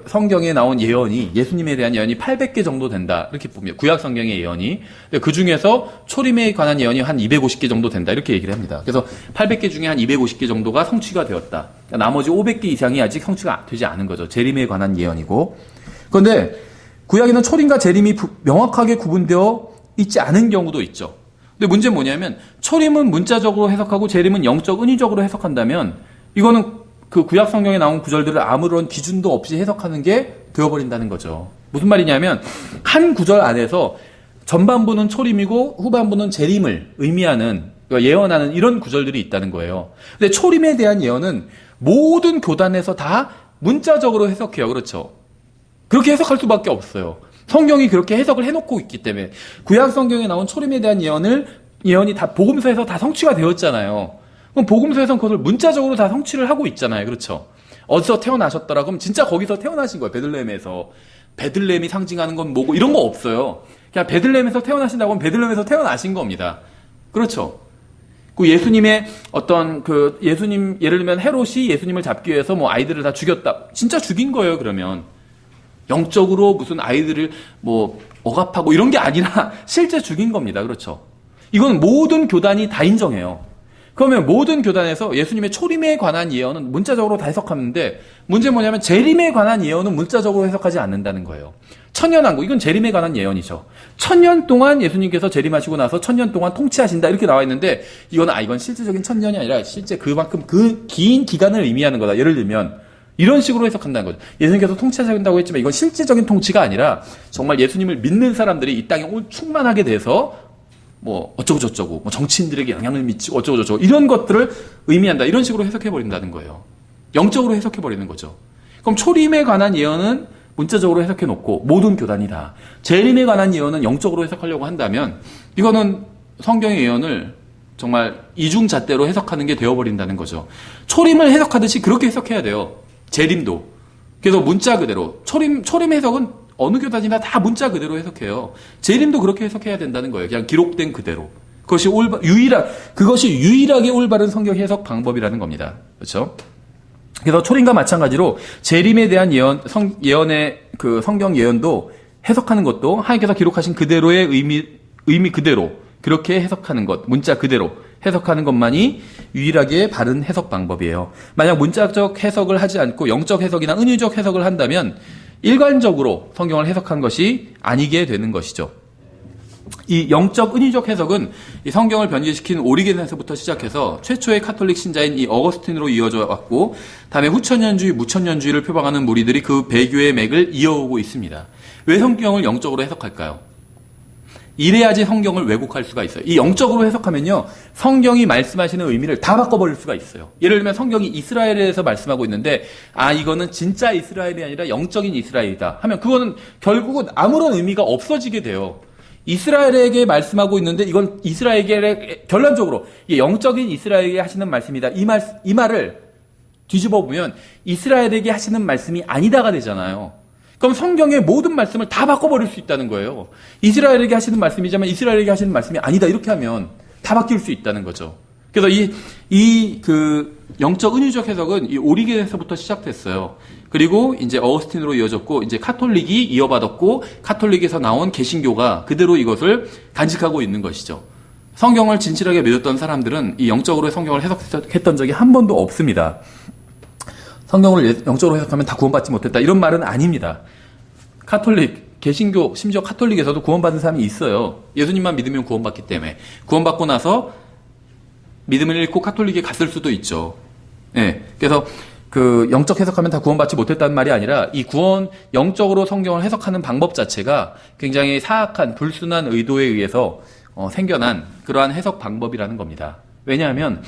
성경에 나온 예언이, 예수님에 대한 예언이 800개 정도 된다. 이렇게 봅니다. 구약 성경의 예언이. 그 중에서 초림에 관한 예언이 한 250개 정도 된다. 이렇게 얘기를 합니다. 그래서 800개 중에 한 250개 정도가 성취가 되었다. 나머지 500개 이상이 아직 성취가 되지 않은 거죠. 재림에 관한 예언이고. 그런데 구약에는 초림과 재림이 명확하게 구분되어 있지 않은 경우도 있죠. 근데 문제는 뭐냐면 초림은 문자적으로 해석하고 재림은 영적 은유적으로 해석한다면 이거는 그 구약 성경에 나온 구절들을 아무런 기준도 없이 해석하는 게 되어버린다는 거죠. 무슨 말이냐면 한 구절 안에서 전반부는 초림이고 후반부는 재림을 의미하는, 그러니까 예언하는 이런 구절들이 있다는 거예요. 근데 초림에 대한 예언은 모든 교단에서 다 문자적으로 해석해요. 그렇죠. 그렇게 해석할 수밖에 없어요. 성경이 그렇게 해석을 해놓고 있기 때문에. 구약 성경에 나온 초림에 대한 예언이 다 복음서에서 다 성취가 되었잖아요. 그럼 복음서에서는 그것을 문자적으로 다 성취를 하고 있잖아요. 그렇죠. 어디서 태어나셨더라 그럼 진짜 거기서 태어나신 거예요. 베들레헴에서. 베들레헴이 상징하는 건 뭐고 이런 거 없어요. 그냥 베들레헴에서 태어나신다고 하면 베들레헴에서 태어나신 겁니다. 그렇죠. 그 예수님의 예수님, 예를 들면 헤롯이 예수님을 잡기 위해서 아이들을 다 죽였다. 진짜 죽인 거예요, 그러면. 영적으로 무슨 아이들을 억압하고 이런 게 아니라 실제 죽인 겁니다. 그렇죠. 이건 모든 교단이 다 인정해요. 그러면 모든 교단에서 예수님의 초림에 관한 예언은 문자적으로 다 해석하는데 문제는 뭐냐면 재림에 관한 예언은 문자적으로 해석하지 않는다는 거예요. 천년왕국, 이건 재림에 관한 예언이죠. 1000년 동안 예수님께서 재림하시고 나서 1000년 동안 통치하신다 이렇게 나와 있는데 이건 실제적인 1000년이 아니라 실제 그만큼 그 긴 기간을 의미하는 거다. 예를 들면 이런 식으로 해석한다는 거죠. 예수님께서 통치하신다고 했지만 이건 실제적인 통치가 아니라 정말 예수님을 믿는 사람들이 이 땅에 충만하게 돼서 어쩌고저쩌고 정치인들에게 영향을 미치고 어쩌고저쩌고 이런 것들을 의미한다. 이런 식으로 해석해버린다는 거예요. 영적으로 해석해버리는 거죠. 그럼 초림에 관한 예언은 문자적으로 해석해놓고 모든 교단이 다 재림에 관한 예언은 영적으로 해석하려고 한다면 이거는 성경의 예언을 정말 이중잣대로 해석하는 게 되어버린다는 거죠. 초림을 해석하듯이 그렇게 해석해야 돼요. 재림도. 그래서 문자 그대로. 초림 해석은 어느 교단이나 다 문자 그대로 해석해요. 재림도 그렇게 해석해야 된다는 거예요. 그냥 기록된 그대로. 그것이 유일하게 올바른 성경 해석 방법이라는 겁니다. 그렇죠? 그래서 초림과 마찬가지로 재림에 대한 예언의 성경 예언도 해석하는 것도 하나님께서 기록하신 그대로의 의미 그대로 그렇게 해석하는 것, 문자 그대로 해석하는 것만이 유일하게 바른 해석 방법이에요. 만약 문자적 해석을 하지 않고 영적 해석이나 은유적 해석을 한다면 일관적으로 성경을 해석한 것이 아니게 되는 것이죠. 이 영적 은유적 해석은 이 성경을 변질시킨 오리겐에서부터 시작해서 최초의 카톨릭 신자인 이 어거스틴으로 이어져 왔고 다음에 후천년주의, 무천년주의를 표방하는 무리들이 그 배교의 맥을 이어오고 있습니다. 왜 성경을 영적으로 해석할까요? 이래야지 성경을 왜곡할 수가 있어요. 이 영적으로 해석하면요, 성경이 말씀하시는 의미를 다 바꿔버릴 수가 있어요. 예를 들면 성경이 이스라엘에 대해서 말씀하고 있는데 이거는 진짜 이스라엘이 아니라 영적인 이스라엘이다 하면 그거는 결국은 아무런 의미가 없어지게 돼요. 이스라엘에게 말씀하고 있는데 이건 이스라엘에게 결론적으로 이게 영적인 이스라엘에게 하시는 말씀이다. 이 말을 뒤집어 보면 이스라엘에게 하시는 말씀이 아니다가 되잖아요. 그럼 성경의 모든 말씀을 다 바꿔버릴 수 있다는 거예요. 이스라엘에게 하시는 말씀이지만 이스라엘에게 하시는 말씀이 아니다. 이렇게 하면 다 바뀔 수 있다는 거죠. 그래서 그 영적 은유적 해석은 이 오리겐에서부터 시작됐어요. 그리고 이제 어거스틴으로 이어졌고, 이제 카톨릭이 이어받았고, 카톨릭에서 나온 개신교가 그대로 이것을 간직하고 있는 것이죠. 성경을 진실하게 믿었던 사람들은 이 영적으로 성경을 해석했던 적이 한 번도 없습니다. 성경을 영적으로 해석하면 다 구원받지 못했다. 이런 말은 아닙니다. 카톨릭, 개신교, 심지어 카톨릭에서도 구원받은 사람이 있어요. 예수님만 믿으면 구원받기 때문에. 구원받고 나서 믿음을 잃고 카톨릭에 갔을 수도 있죠. 예. 그래서 그 영적 해석하면 다 구원받지 못했다는 말이 아니라 이 영적으로 성경을 해석하는 방법 자체가 굉장히 사악한 불순한 의도에 의해서 생겨난 그러한 해석 방법이라는 겁니다. 왜냐하면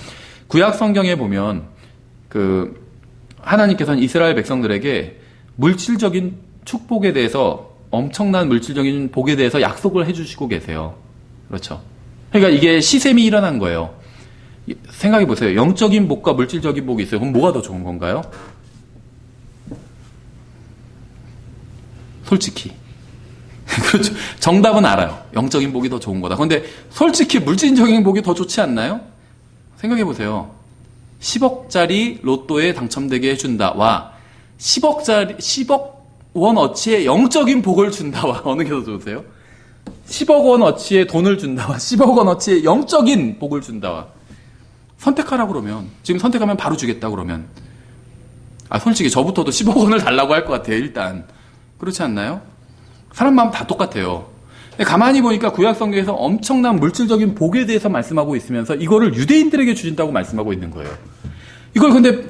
구약 성경에 보면 그 하나님께서는 이스라엘 백성들에게 물질적인 축복에 대해서 엄청난 물질적인 복에 대해서 약속을 해주시고 계세요. 그렇죠. 그러니까 이게 시샘이 일어난 거예요. 생각해 보세요. 영적인 복과 물질적인 복이 있어요. 그럼 뭐가 더 좋은 건가요? 솔직히. 그렇죠. 정답은 알아요. 영적인 복이 더 좋은 거다. 그런데 솔직히 물질적인 복이 더 좋지 않나요? 생각해 보세요. 10억짜리 로또에 당첨되게 해준다와 10억 원어치의 영적인 복을 준다와 어느 게 더 좋으세요? 10억 원어치의 돈을 준다와 10억 원어치의 영적인 복을 준다와 선택하라고 그러면, 지금 선택하면 바로 주겠다 그러면, 솔직히 저부터도 10억 원을 달라고 할 것 같아요. 일단 그렇지 않나요? 사람 마음 다 똑같아요. 가만히 보니까 구약 성경에서 엄청난 물질적인 복에 대해서 말씀하고 있으면서 이거를 유대인들에게 주신다고 말씀하고 있는 거예요. 이걸 근데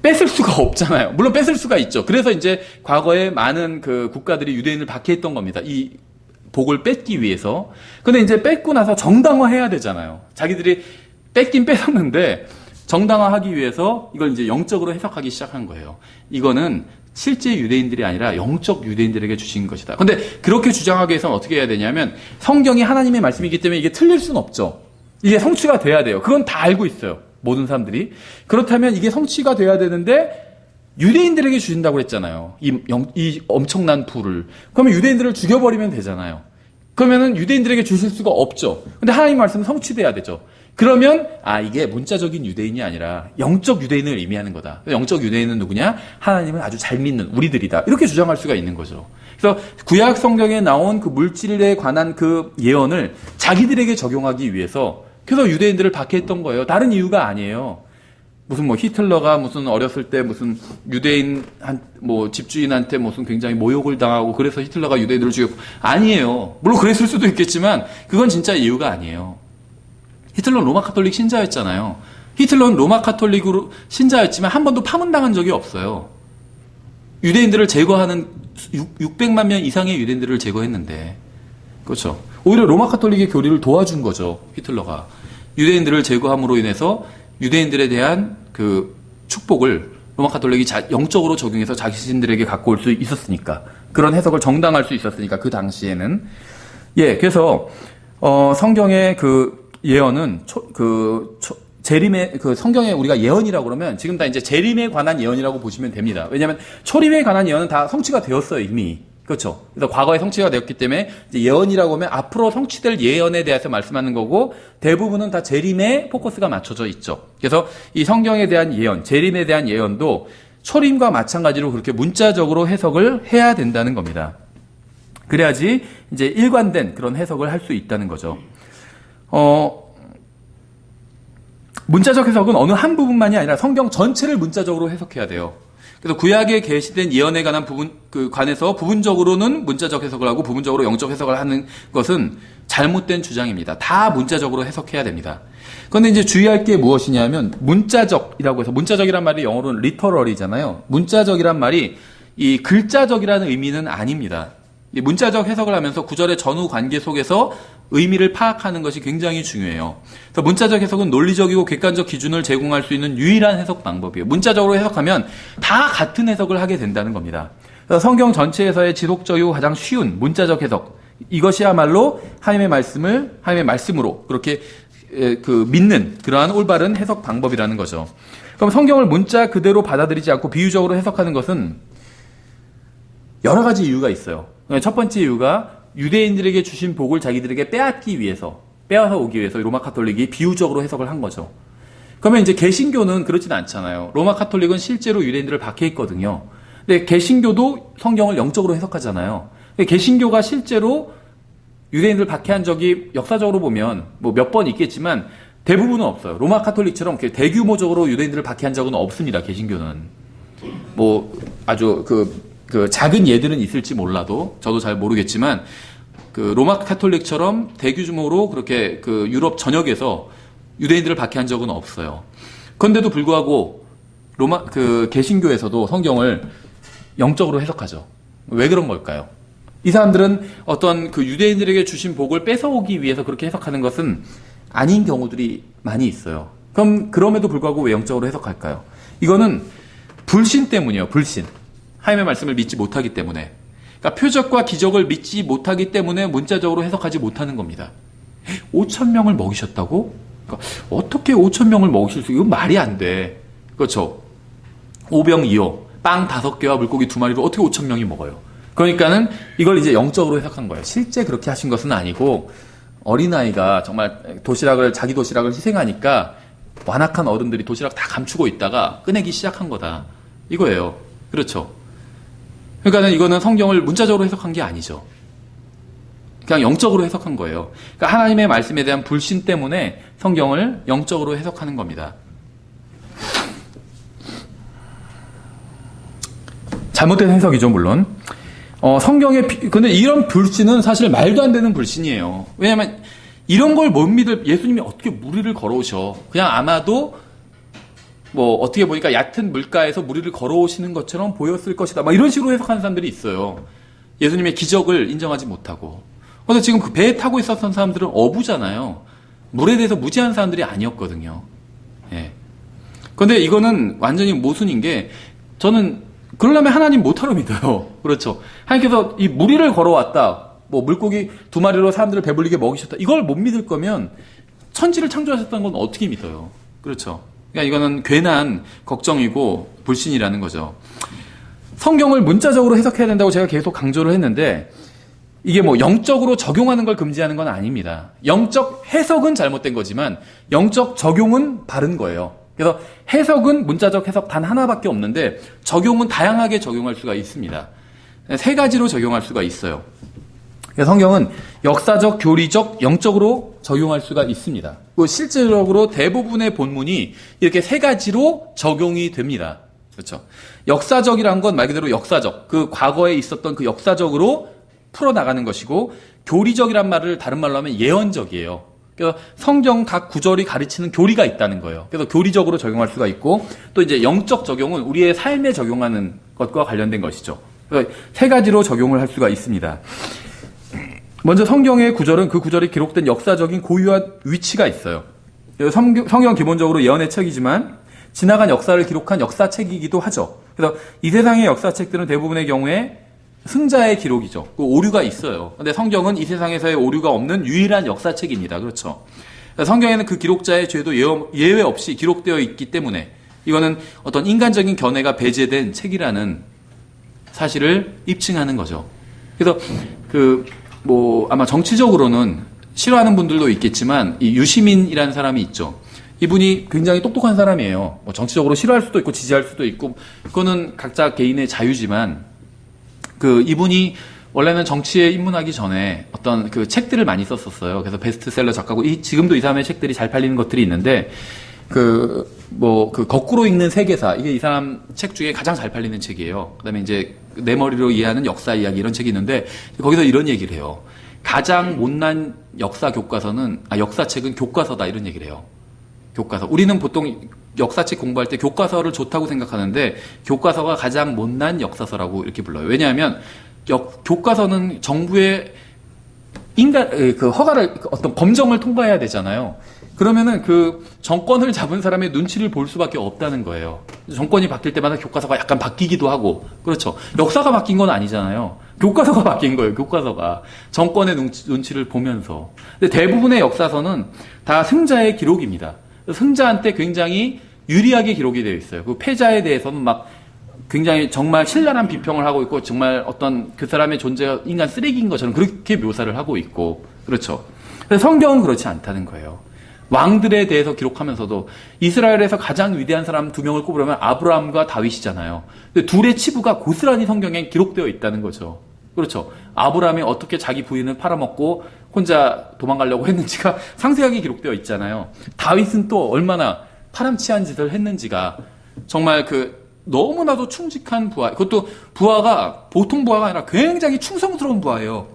뺏을 수가 없잖아요. 물론 뺏을 수가 있죠. 그래서 이제 과거에 많은 그 국가들이 유대인을 박해했던 겁니다. 이 복을 뺏기 위해서. 근데 이제 뺏고 나서 정당화해야 되잖아요. 자기들이 뺏긴 뺏었는데 정당화하기 위해서 이걸 이제 영적으로 해석하기 시작한 거예요. 이거는 실제 유대인들이 아니라 영적 유대인들에게 주신 것이다. 근데 그렇게 주장하기 위해서는 어떻게 해야 되냐면 성경이 하나님의 말씀이기 때문에 이게 틀릴 수는 없죠. 이게 성취가 돼야 돼요. 그건 다 알고 있어요. 모든 사람들이. 그렇다면 이게 성취가 돼야 되는데 유대인들에게 주신다고 했잖아요. 이 엄청난 부를. 그러면 유대인들을 죽여버리면 되잖아요. 그러면은 유대인들에게 주실 수가 없죠. 근데 하나님 말씀은 성취돼야 되죠. 그러면 이게 문자적인 유대인이 아니라 영적 유대인을 의미하는 거다. 영적 유대인은 누구냐? 하나님을 아주 잘 믿는 우리들이다. 이렇게 주장할 수가 있는 거죠. 그래서 구약 성경에 나온 그 물질에 관한 그 예언을 자기들에게 적용하기 위해서 그래서 유대인들을 박해했던 거예요. 다른 이유가 아니에요. 무슨 히틀러가 무슨 어렸을 때 무슨 유대인 집주인한테 무슨 굉장히 모욕을 당하고 그래서 히틀러가 유대인들을 죽였고 아니에요. 물론 그랬을 수도 있겠지만 그건 진짜 이유가 아니에요. 히틀러는 로마 카톨릭 신자였잖아요. 히틀러는 로마 카톨릭으로 신자였지만 한 번도 파문당한 적이 없어요. 유대인들을 제거하는 600만 명 이상의 유대인들을 제거했는데, 그렇죠. 오히려 로마 카톨릭의 교리를 도와준 거죠. 히틀러가 유대인들을 제거함으로 인해서 유대인들에 대한 그 축복을 로마 카톨릭이 영적으로 적용해서 자신들에게 갖고 올 수 있었으니까, 그런 해석을 정당할 수 있었으니까 그 당시에는. 그래서 성경의 그 예언은 재림의 성경에 우리가 예언이라고 그러면 지금 다 이제 재림에 관한 예언이라고 보시면 됩니다. 왜냐하면 초림에 관한 예언은 다 성취가 되었어요, 이미. 그렇죠. 그래서 과거에 성취가 되었기 때문에 이제 예언이라고 하면 앞으로 성취될 예언에 대해서 말씀하는 거고 대부분은 다 재림에 포커스가 맞춰져 있죠. 그래서 이 성경에 대한 예언, 재림에 대한 예언도 초림과 마찬가지로 그렇게 문자적으로 해석을 해야 된다는 겁니다. 그래야지 이제 일관된 그런 해석을 할 수 있다는 거죠. 문자적 해석은 어느 한 부분만이 아니라 성경 전체를 문자적으로 해석해야 돼요. 그래서 구약에 게시된 예언에 관한 관해서 부분적으로는 문자적 해석을 하고 부분적으로 영적 해석을 하는 것은 잘못된 주장입니다. 다 문자적으로 해석해야 됩니다. 그런데 이제 주의할 게 무엇이냐면 문자적이라고 해서 문자적이란 말이 영어로는 literal이잖아요. 문자적이란 말이 이 글자적이라는 의미는 아닙니다. 이 문자적 해석을 하면서 구절의 전후 관계 속에서 의미를 파악하는 것이 굉장히 중요해요. 그래서 문자적 해석은 논리적이고 객관적 기준을 제공할 수 있는 유일한 해석 방법이에요. 문자적으로 해석하면 다 같은 해석을 하게 된다는 겁니다. 그래서 성경 전체에서의 지속적이고 가장 쉬운 문자적 해석, 이것이야말로 하나님의 말씀으로 그렇게 믿는 그러한 올바른 해석 방법이라는 거죠. 그럼 성경을 문자 그대로 받아들이지 않고 비유적으로 해석하는 것은 여러 가지 이유가 있어요. 첫 번째 이유가 유대인들에게 주신 복을 자기들에게 빼앗아 오기 위해서 로마 카톨릭이 비유적으로 해석을 한 거죠. 그러면 이제 개신교는 그렇진 않잖아요. 로마 카톨릭은 실제로 유대인들을 박해했거든요. 근데 개신교도 성경을 영적으로 해석하잖아요. 근데 개신교가 실제로 유대인들 박해한 적이 역사적으로 보면 뭐 몇 번 있겠지만 대부분은 없어요. 로마 카톨릭처럼 대규모적으로 유대인들을 박해한 적은 없습니다. 개신교는. 뭐 아주 그 작은 예들은 있을지 몰라도 저도 잘 모르겠지만 그 로마 카톨릭처럼 대규모로 그렇게 그 유럽 전역에서 유대인들을 박해한 적은 없어요. 그런데도 불구하고 개신교에서도 성경을 영적으로 해석하죠. 왜 그런 걸까요? 이 사람들은 어떤 그 유대인들에게 주신 복을 뺏어오기 위해서 그렇게 해석하는 것은 아닌 경우들이 많이 있어요. 그럼 그럼에도 불구하고 왜 영적으로 해석할까요? 이거는 불신 때문이에요. 불신. 하나님의 말씀을 믿지 못하기 때문에. 그러니까 표적과 기적을 믿지 못하기 때문에 문자적으로 해석하지 못하는 겁니다. 5,000명을 먹이셨다고? 그러니까 어떻게 5,000명을 먹이실 수, 이건 말이 안 돼. 그렇죠? 5병2호, 빵 5개와 물고기 2마리로 어떻게 5,000명이 먹어요? 그러니까는 이걸 이제 영적으로 해석한 거예요. 실제 그렇게 하신 것은 아니고, 어린아이가 정말 자기 도시락을 희생하니까 완악한 어른들이 도시락 다 감추고 있다가 꺼내기 시작한 거다. 이거예요. 그렇죠? 그러니까 이거는 성경을 문자적으로 해석한 게 아니죠. 그냥 영적으로 해석한 거예요. 그러니까 하나님의 말씀에 대한 불신 때문에 성경을 영적으로 해석하는 겁니다. 잘못된 해석이죠, 물론. 근데 이런 불신은 사실 말도 안 되는 불신이에요. 왜냐면 이런 걸 못 믿을 예수님이 어떻게 무리를 걸어오셔. 그냥 아마도 뭐 어떻게 보니까 얕은 물가에서 무리를 걸어오시는 것처럼 보였을 것이다. 막 이런 식으로 해석하는 사람들이 있어요. 예수님의 기적을 인정하지 못하고. 그래서 지금 그 배에 타고 있었던 사람들은 어부잖아요. 물에 대해서 무지한 사람들이 아니었거든요. 예. 근데 이거는 완전히 모순인 게, 저는 그러려면 하나님 못하러 믿어요. 그렇죠. 하나님께서 이 무리를 걸어왔다. 뭐 물고기 2마리로 사람들을 배불리게 먹이셨다. 이걸 못 믿을 거면 천지를 창조하셨다는 건 어떻게 믿어요? 그렇죠. 그러니까 이거는 괜한 걱정이고 불신이라는 거죠. 성경을 문자적으로 해석해야 된다고 제가 계속 강조를 했는데, 이게 뭐 영적으로 적용하는 걸 금지하는 건 아닙니다. 영적 해석은 잘못된 거지만 영적 적용은 바른 거예요. 그래서 해석은 문자적 해석 단 하나밖에 없는데 적용은 다양하게 적용할 수가 있습니다. 3가지로 적용할 수가 있어요. 그래서 성경은 역사적, 교리적, 영적으로 적용할 수가 있습니다. 실질적으로 대부분의 본문이 이렇게 3가지로 적용이 됩니다. 그렇죠. 역사적이란 건 말 그대로 역사적, 그 과거에 있었던 그 역사적으로 풀어나가는 것이고, 교리적이란 말을 다른 말로 하면 예언적이에요. 그래서 성경 각 구절이 가르치는 교리가 있다는 거예요. 그래서 교리적으로 적용할 수가 있고, 또 이제 영적 적용은 우리의 삶에 적용하는 것과 관련된 것이죠. 그래서 3가지로 적용을 할 수가 있습니다. 먼저 성경의 구절은 그 구절이 기록된 역사적인 고유한 위치가 있어요. 성경 기본적으로 예언의 책이지만 지나간 역사를 기록한 역사책이기도 하죠. 그래서 이 세상의 역사책들은 대부분의 경우에 승자의 기록이죠. 그 오류가 있어요. 근데 성경은 이 세상에서의 오류가 없는 유일한 역사책입니다. 그렇죠. 성경에는 그 기록자의 죄도 예외 없이 기록되어 있기 때문에 이거는 어떤 인간적인 견해가 배제된 책이라는 사실을 입증하는 거죠. 그래서 아마 정치적으로는 싫어하는 분들도 있겠지만, 이 유시민이라는 사람이 있죠. 이분이 굉장히 똑똑한 사람이에요. 뭐 정치적으로 싫어할 수도 있고 지지할 수도 있고, 그거는 각자 개인의 자유지만, 이분이 원래는 정치에 입문하기 전에 어떤 그 책들을 많이 썼었어요. 그래서 베스트셀러 작가고, 지금도 이 사람의 책들이 잘 팔리는 것들이 있는데, 거꾸로 읽는 세계사, 이게 이 사람 책 중에 가장 잘 팔리는 책이에요. 그 다음에 이제 내 머리로 이해하는 역사 이야기, 이런 책이 있는데, 거기서 이런 얘기를 해요. 가장 못난 역사책은 교과서다, 이런 얘기를 해요. 교과서. 우리는 보통 역사책 공부할 때 교과서를 좋다고 생각하는데, 교과서가 가장 못난 역사서라고 이렇게 불러요. 왜냐하면 교과서는 정부의 허가를, 어떤 검정을 통과해야 되잖아요. 그러면은 그 정권을 잡은 사람의 눈치를 볼 수밖에 없다는 거예요. 정권이 바뀔 때마다 교과서가 약간 바뀌기도 하고, 그렇죠. 역사가 바뀐 건 아니잖아요. 교과서가 바뀐 거예요. 교과서가 정권의 눈치를 보면서. 근데 대부분의 역사서는 다 승자의 기록입니다. 승자한테 굉장히 유리하게 기록이 되어 있어요. 그 패자에 대해서는 막 굉장히 정말 신랄한 비평을 하고 있고 정말 어떤 그 사람의 존재가 인간 쓰레기인 것처럼 그렇게 묘사를 하고 있고 그렇죠. 근데 성경은 그렇지 않다는 거예요. 왕들에 대해서 기록하면서도 이스라엘에서 가장 위대한 사람 두 명을 꼽으려면 아브라함과 다윗이잖아요. 근데 둘의 치부가 고스란히 성경에 기록되어 있다는 거죠. 그렇죠. 아브라함이 어떻게 자기 부인을 팔아먹고 혼자 도망가려고 했는지가 상세하게 기록되어 있잖아요. 다윗은 또 얼마나 파람치한 짓을 했는지가 정말 너무나도 충직한 부하, 그것도 부하가 보통 부하가 아니라 굉장히 충성스러운 부하예요.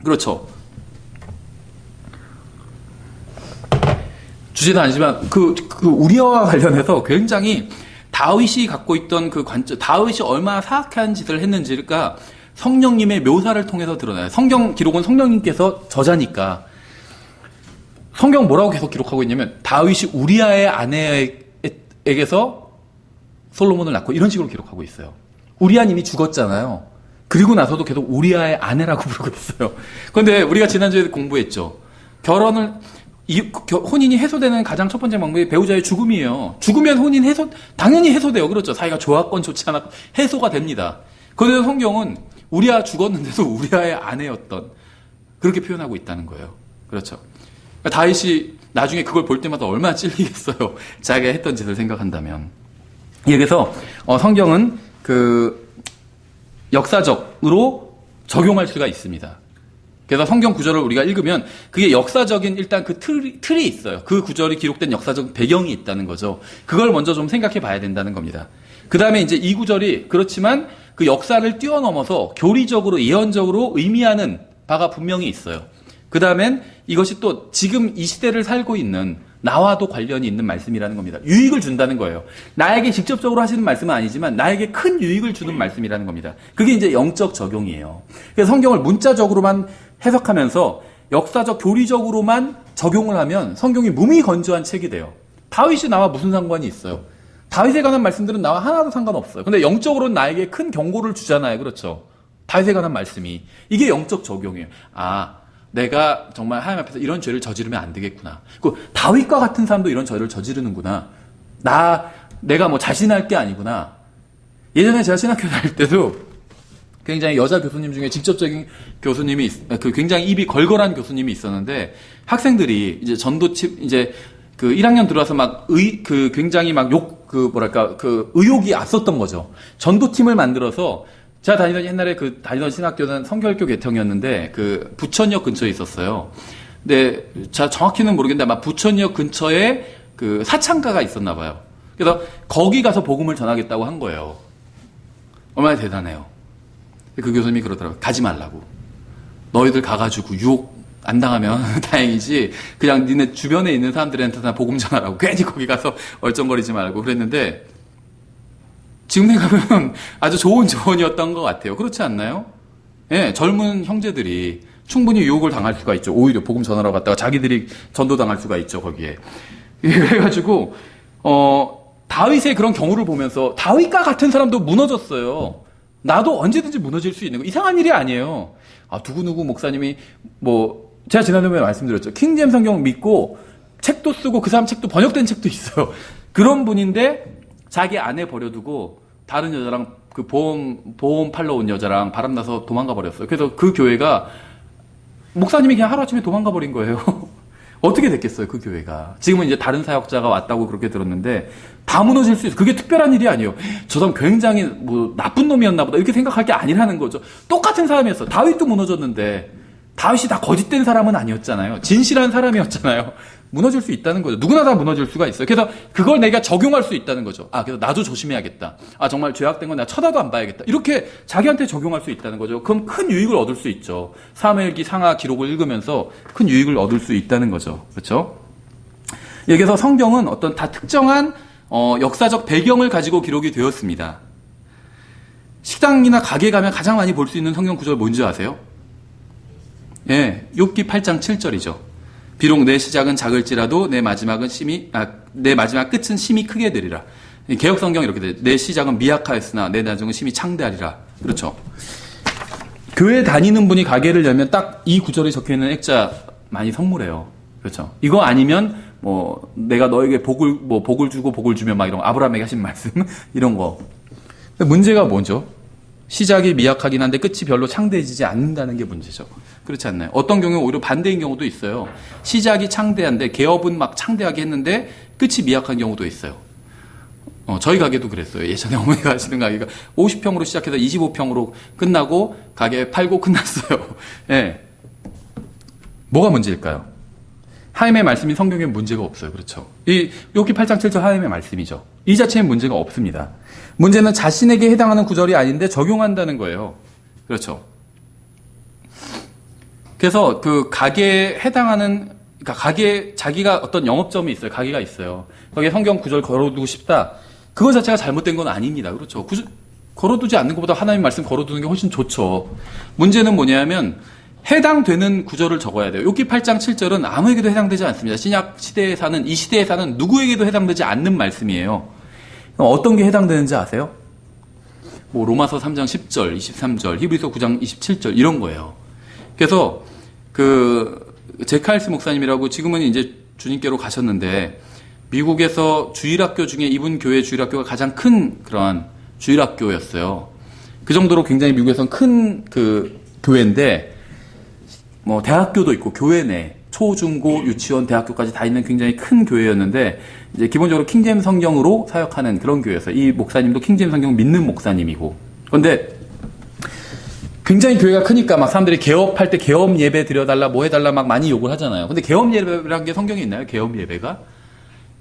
그렇죠. 주제는 아니지만 우리아와 관련해서 굉장히 다윗이 갖고 있던 그 관점, 다윗이 얼마나 사악한 짓을 했는지가 성령님의 묘사를 통해서 드러나요. 성경 기록은 성령님께서 저자니까 성경 뭐라고 계속 기록하고 있냐면 다윗이 우리아의 아내에게서 솔로몬을 낳고 이런 식으로 기록하고 있어요. 우리아님이 죽었잖아요. 그리고 나서도 계속 우리아의 아내라고 부르고 있어요. 그런데 우리가 지난주에 공부했죠. 혼인이 해소되는 가장 첫 번째 방법이 배우자의 죽음이에요. 죽으면 혼인 당연히 해소돼요. 그렇죠. 사이가 좋았건 좋지 않았건 해소가 됩니다. 그런데 성경은 우리아 죽었는데도 우리아의 아내였던 그렇게 표현하고 있다는 거예요. 그렇죠. 그러니까 다윗이 나중에 그걸 볼 때마다 얼마나 찔리겠어요. 자기가 했던 짓을 생각한다면. 그래서 성경은 역사적으로 적용할 수가 있습니다. 그래서 성경 구절을 우리가 읽으면 그게 역사적인 일단 그 틀이 있어요. 그 구절이 기록된 역사적 배경이 있다는 거죠. 그걸 먼저 좀 생각해 봐야 된다는 겁니다. 그 다음에 이제 이 구절이 그렇지만 그 역사를 뛰어넘어서 교리적으로 예언적으로 의미하는 바가 분명히 있어요. 그 다음엔 이것이 또 지금 이 시대를 살고 있는 나와도 관련이 있는 말씀이라는 겁니다. 유익을 준다는 거예요. 나에게 직접적으로 하시는 말씀은 아니지만 나에게 큰 유익을 주는 말씀이라는 겁니다. 그게 이제 영적 적용이에요. 그래서 성경을 문자적으로만 해석하면서 역사적 교리적으로만 적용을 하면 성경이 무미건조한 책이 돼요. 다윗이 나와 무슨 상관이 있어요? 다윗에 관한 말씀들은 나와 하나도 상관없어요. 근데 영적으로는 나에게 큰 경고를 주잖아요. 그렇죠? 다윗에 관한 말씀이. 이게 영적 적용이에요. 내가 정말 하나님 앞에서 이런 죄를 저지르면 안 되겠구나. 다윗과 같은 사람도 이런 죄를 저지르는구나. 내가 자신할 게 아니구나. 예전에 제가 신학교 다닐 때도 굉장히 여자 교수님 중에 직접적인 교수님이, 굉장히 입이 걸걸한 교수님이 있었는데, 학생들이 이제 전도칩, 1학년 들어와서 굉장히 의욕이 앞섰던 거죠. 전도팀을 만들어서 제가 옛날에 다니던 신학교는 성결교 계통이었는데, 부천역 근처에 있었어요. 근데, 제가 정확히는 모르겠는데, 아마 부천역 근처에 사창가가 있었나 봐요. 그래서 거기 가서 복음을 전하겠다고 한 거예요. 얼마나 대단해요. 그 교수님이 그러더라고요. 가지 말라고. 너희들 가가지고 유혹 안 당하면 다행이지, 그냥 니네 주변에 있는 사람들한테 다 복음 전하라고. 괜히 거기 가서 얼쩡거리지 말고 그랬는데, 지금 생각하면 아주 좋은 조언이었던 것 같아요. 그렇지 않나요? 예, 젊은 형제들이 충분히 유혹을 당할 수가 있죠. 오히려 복음 전하러 갔다가 자기들이 전도당할 수가 있죠, 거기에. 그래가지고, 다윗의 그런 경우를 보면서 다윗과 같은 사람도 무너졌어요. 나도 언제든지 무너질 수 있는 거. 이상한 일이 아니에요. 누구누구 목사님이, 제가 지난번에 말씀드렸죠. 킹제임스 성경 믿고 책도 쓰고 그 사람 책도 번역된 책도 있어요. 그런 분인데, 자기 아내 버려두고 다른 여자랑 보험 팔러 온 여자랑 바람나서 도망가 버렸어요. 그래서 그 교회가 목사님이 그냥 하루아침에 도망가 버린 거예요. 어떻게 됐겠어요, 그 교회가. 지금은 이제 다른 사역자가 왔다고 그렇게 들었는데 다 무너질 수 있어요. 그게 특별한 일이 아니에요. 저 사람 굉장히 나쁜 놈이었나 보다 이렇게 생각할 게 아니라는 거죠. 똑같은 사람이었어. 다윗도 무너졌는데 다윗이 다 거짓된 사람은 아니었잖아요. 진실한 사람이었잖아요. 무너질 수 있다는 거죠. 누구나 다 무너질 수가 있어요. 그래서 그걸 내가 적용할 수 있다는 거죠. 그래서 나도 조심해야겠다. 정말 죄악된 건 내가 쳐다도 안 봐야겠다. 이렇게 자기한테 적용할 수 있다는 거죠. 그럼 큰 유익을 얻을 수 있죠. 사무엘기 상하 기록을 읽으면서 큰 유익을 얻을 수 있다는 거죠. 그렇죠? 여기서 성경은 어떤 다 특정한 역사적 배경을 가지고 기록이 되었습니다. 식당이나 가게 가면 가장 많이 볼 수 있는 성경 구절 뭔지 아세요? 예, 욥기 8장 7절이죠. 비록 내 시작은 작을지라도 내 마지막 끝은 심히 크게 되리라. 개혁성경 이렇게 돼. 내 시작은 미약하였으나 내 나중은 심히 창대하리라. 그렇죠. 교회 다니는 분이 가게를 열면 딱 이 구절에 적혀 있는 액자 많이 선물해요. 그렇죠. 이거 아니면 뭐 내가 너에게 복을 주고 복을 주면 막 이런 아브라함에게 하신 말씀 이런 거. 근데 문제가 뭐죠? 시작이 미약하긴 한데 끝이 별로 창대해지지 않는다는 게 문제죠. 그렇지 않나요? 어떤 경우는 오히려 반대인 경우도 있어요. 시작이 창대한데 개업은 막 창대하게 했는데 끝이 미약한 경우도 있어요. 저희 가게도 그랬어요. 예전에 어머니가 하시는 가게가 50평으로 시작해서 25평으로 끝나고 가게 팔고 끝났어요. 예. 뭐가 문제일까요? 하나님의 말씀이 성경에 문제가 없어요. 그렇죠. 이 욥기 8장 7절 하나님의 말씀이죠. 이 자체엔 문제가 없습니다. 문제는 자신에게 해당하는 구절이 아닌데 적용한다는 거예요. 그렇죠. 그래서 그 가게에 해당하는, 그러니까 가게, 자기가 어떤 영업점이 있어요. 가게가 있어요. 거기에 성경 구절 걸어두고 싶다. 그거 자체가 잘못된 건 아닙니다. 그렇죠. 걸어두지 않는 것보다 하나님 말씀 걸어두는 게 훨씬 좋죠. 문제는 뭐냐면 해당되는 구절을 적어야 돼요. 욥기 8장 7절은 아무에게도 해당되지 않습니다. 신약 시대에 사는, 이 시대에 사는 누구에게도 해당되지 않는 말씀이에요. 어떤 게 해당되는지 아세요? 뭐 로마서 3장 10절, 23절, 히브리서 9장 27절 이런 거예요. 그래서 그 제칼스 목사님이라고 지금은 이제 주님께로 가셨는데 미국에서 주일학교 중에 이분 교회 주일학교가 가장 큰 그러한 주일학교였어요. 그 정도로 굉장히 미국에서는 큰 그 교회인데 뭐 대학교도 있고 교회 내 초, 중, 고, 유치원, 대학교까지 다 있는 굉장히 큰 교회였는데 이제 기본적으로 킹제임스 성경으로 사역하는 그런 교회였어요. 이 목사님도 킹제임스 성경 믿는 목사님이고. 그런데 굉장히 교회가 크니까 막 사람들이 개업할 때 개업 예배 드려달라 뭐 해달라 막 많이 욕을 하잖아요. 근데 개업 예배라는 게 성경에 있나요? 개업 예배가?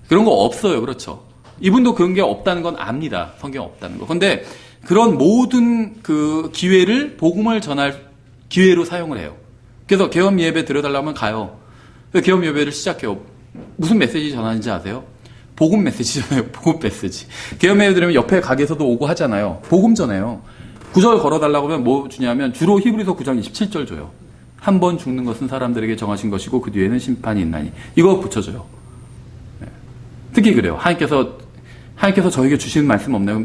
그런 거 없어요. 그렇죠. 이분도 그런 게 없다는 건 압니다. 성경 없다는 거. 근데 그런 모든 그 기회를 복음을 전할 기회로 사용을 해요. 그래서 개업 예배 드려달라면 가요. 개업 예배를 시작해요. 무슨 메시지 전하는지 아세요? 복음 메시지잖아요. 복음 메시지. 개업 예배 드리면 옆에 가게에서도 오고 하잖아요. 복음 전해요. 구절 걸어달라고 하면 뭐 주냐면 주로 히브리서 9장 27절 줘요. 한 번 죽는 것은 사람들에게 정하신 것이고 그 뒤에는 심판이 있나니. 이거 붙여줘요. 특히 그래요. 하나님께서 저에게 주시는 말씀 없나요?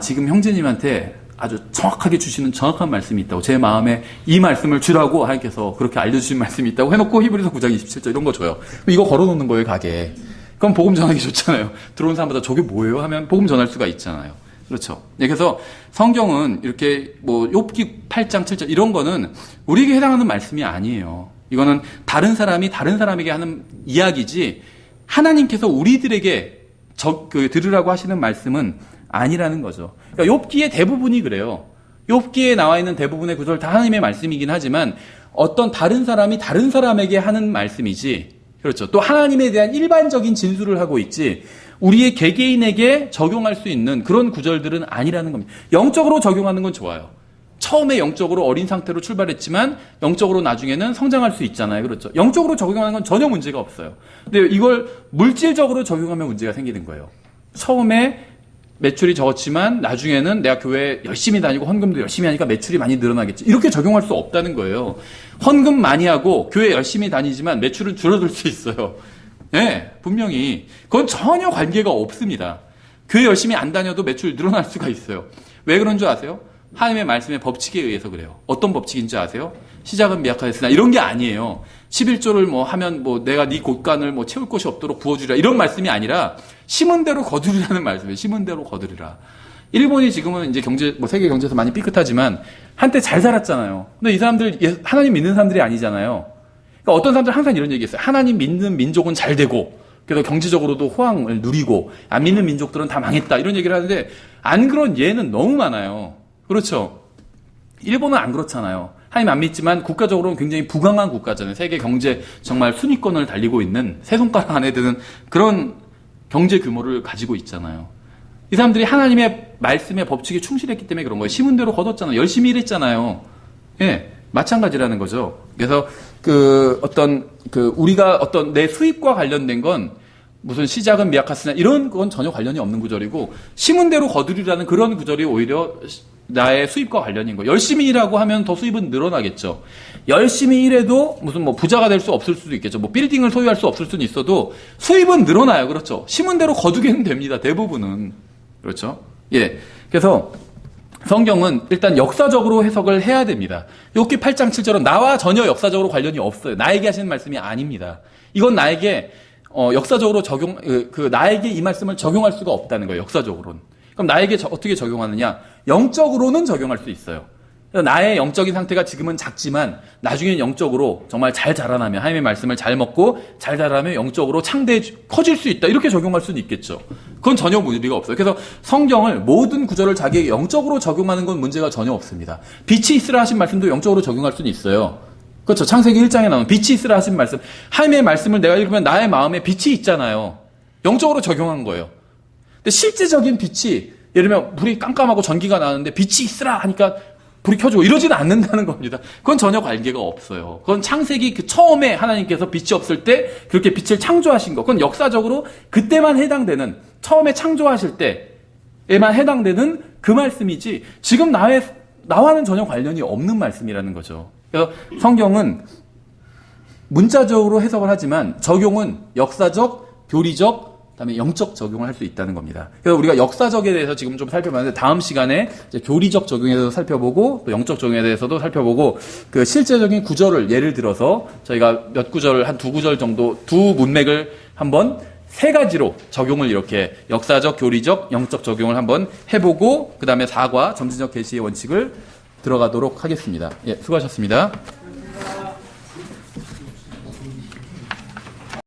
지금 형제님한테 아주 정확하게 주시는 정확한 말씀이 있다고. 제 마음에 이 말씀을 주라고 하나님께서 그렇게 알려주신 말씀이 있다고 해놓고 히브리서 9장 27절 이런 거 줘요. 이거 걸어놓는 거예요, 가게에. 그럼 복음 전하기 좋잖아요. 들어온 사람마다 저게 뭐예요? 하면 복음 전할 수가 있잖아요. 그렇죠. 그래서 성경은 이렇게 뭐 욥기 8장 7절 이런 거는 우리에게 해당하는 말씀이 아니에요. 이거는 다른 사람이 다른 사람에게 하는 이야기지 하나님께서 우리들에게 들으라고 하시는 말씀은 아니라는 거죠. 그러니까 욥기의 대부분이 그래요. 욥기에 나와 있는 대부분의 구절 다 하나님의 말씀이긴 하지만 어떤 다른 사람이 다른 사람에게 하는 말씀이지. 그렇죠. 또 하나님에 대한 일반적인 진술을 하고 있지. 우리의 개개인에게 적용할 수 있는 그런 구절들은 아니라는 겁니다. 영적으로 적용하는 건 좋아요. 처음에 영적으로 어린 상태로 출발했지만 영적으로 나중에는 성장할 수 있잖아요. 그렇죠. 영적으로 적용하는 건 전혀 문제가 없어요. 근데 이걸 물질적으로 적용하면 문제가 생기는 거예요. 처음에 매출이 적었지만 나중에는 내가 교회 열심히 다니고 헌금도 열심히 하니까 매출이 많이 늘어나겠지. 이렇게 적용할 수 없다는 거예요. 헌금 많이 하고 교회 열심히 다니지만 매출은 줄어들 수 있어요. 네, 분명히. 그건 전혀 관계가 없습니다. 교회 열심히 안 다녀도 매출 늘어날 수가 있어요. 왜 그런 줄 아세요? 하나님의 말씀의 법칙에 의해서 그래요. 어떤 법칙인지 아세요? 시작은 미약하였으나 이런 게 아니에요. 11조를 뭐 하면 뭐 내가 네 곳간을 뭐 채울 곳이 없도록 부어주리라 이런 말씀이 아니라 심은 대로 거두리라는 말씀이에요. 심은 대로 거두리라. 일본이 지금은 이제 세계 경제에서 많이 삐끗하지만 한때 잘 살았잖아요. 근데 이 사람들 하나님 믿는 사람들이 아니잖아요. 그러니까 어떤 사람들 항상 이런 얘기했어요. 하나님 믿는 민족은 잘 되고 그래서 경제적으로도 호황을 누리고 안 믿는 민족들은 다 망했다 이런 얘기를 하는데 안 그런 예는 너무 많아요. 그렇죠. 일본은 안 그렇잖아요. 하나님 안 믿지만 국가적으로는 굉장히 부강한 국가잖아요. 세계 경제 정말 순위권을 달리고 있는 세 손가락 안에 드는 그런 경제 규모를 가지고 있잖아요. 이 사람들이 하나님의 말씀의 법칙에 충실했기 때문에 그런 거예요. 심은 대로 거뒀잖아요. 열심히 일했잖아요. 예, 마찬가지라는 거죠. 그래서 우리가 어떤 내 수입과 관련된 건 무슨 시작은 미약하으나 이런 건 전혀 관련이 없는 구절이고 심은 대로 거두리라는 그런 구절이 오히려 나의 수입과 관련인 거예요. 열심히 일하고 하면 더 수입은 늘어나겠죠. 열심히 일해도 무슨 뭐 부자가 될 수 없을 수도 있겠죠. 뭐 빌딩을 소유할 수 없을 수는 있어도 수입은 늘어나요. 그렇죠. 심은 대로 거두게는 됩니다. 대부분은. 그렇죠. 예. 그래서 성경은 일단 역사적으로 해석을 해야 됩니다. 욥기 8장 7절은 나와 전혀 역사적으로 관련이 없어요. 나에게 하시는 말씀이 아닙니다. 이건 나에게 역사적으로 나에게 이 말씀을 적용할 수가 없다는 거예요. 역사적으로는. 그럼 나에게 어떻게 적용하느냐? 영적으로는 적용할 수 있어요. 나의 영적인 상태가 지금은 작지만 나중에는 영적으로 정말 잘 자라나면, 하나님의 말씀을 잘 먹고 잘 자라면 영적으로 커질 수 있다. 이렇게 적용할 수는 있겠죠. 그건 전혀 무리가 없어요. 그래서 성경을 모든 구절을 자기에게 영적으로 적용하는 건 문제가 전혀 없습니다. 빛이 있으라 하신 말씀도 영적으로 적용할 수는 있어요. 그렇죠. 창세기 1장에 나오는 빛이 있으라 하신 말씀. 하나님의 말씀을 내가 읽으면 나의 마음에 빛이 있잖아요. 영적으로 적용한 거예요. 근데 실제적인 빛이, 예를 들면 불이 깜깜하고 전기가 나는데 빛이 있으라 하니까 불이 켜지고 이러지는 않는다는 겁니다. 그건 전혀 관계가 없어요. 그건 창세기 그 처음에 하나님께서 빛이 없을 때 그렇게 빛을 창조하신 거. 그건 역사적으로 그때만 해당되는, 처음에 창조하실 때에만 해당되는 그 말씀이지 지금 나와는 전혀 관련이 없는 말씀이라는 거죠. 그래서 성경은 문자적으로 해석을 하지만 적용은 역사적, 교리적, 그다음에 영적 적용을 할 수 있다는 겁니다. 그래서 우리가 역사적에 대해서 지금 좀 살펴봤는데 다음 시간에 이제 교리적 적용에 대해서 살펴보고 또 영적 적용에 대해서도 살펴보고 그 실제적인 구절을 예를 들어서 저희가 몇 구절, 한 두 구절 정도, 두 문맥을 한번 세 가지로 적용을 이렇게 역사적, 교리적, 영적 적용을 한번 해보고 그다음에 4과 점진적 계시의 원칙을 들어가도록 하겠습니다. 예, 수고하셨습니다.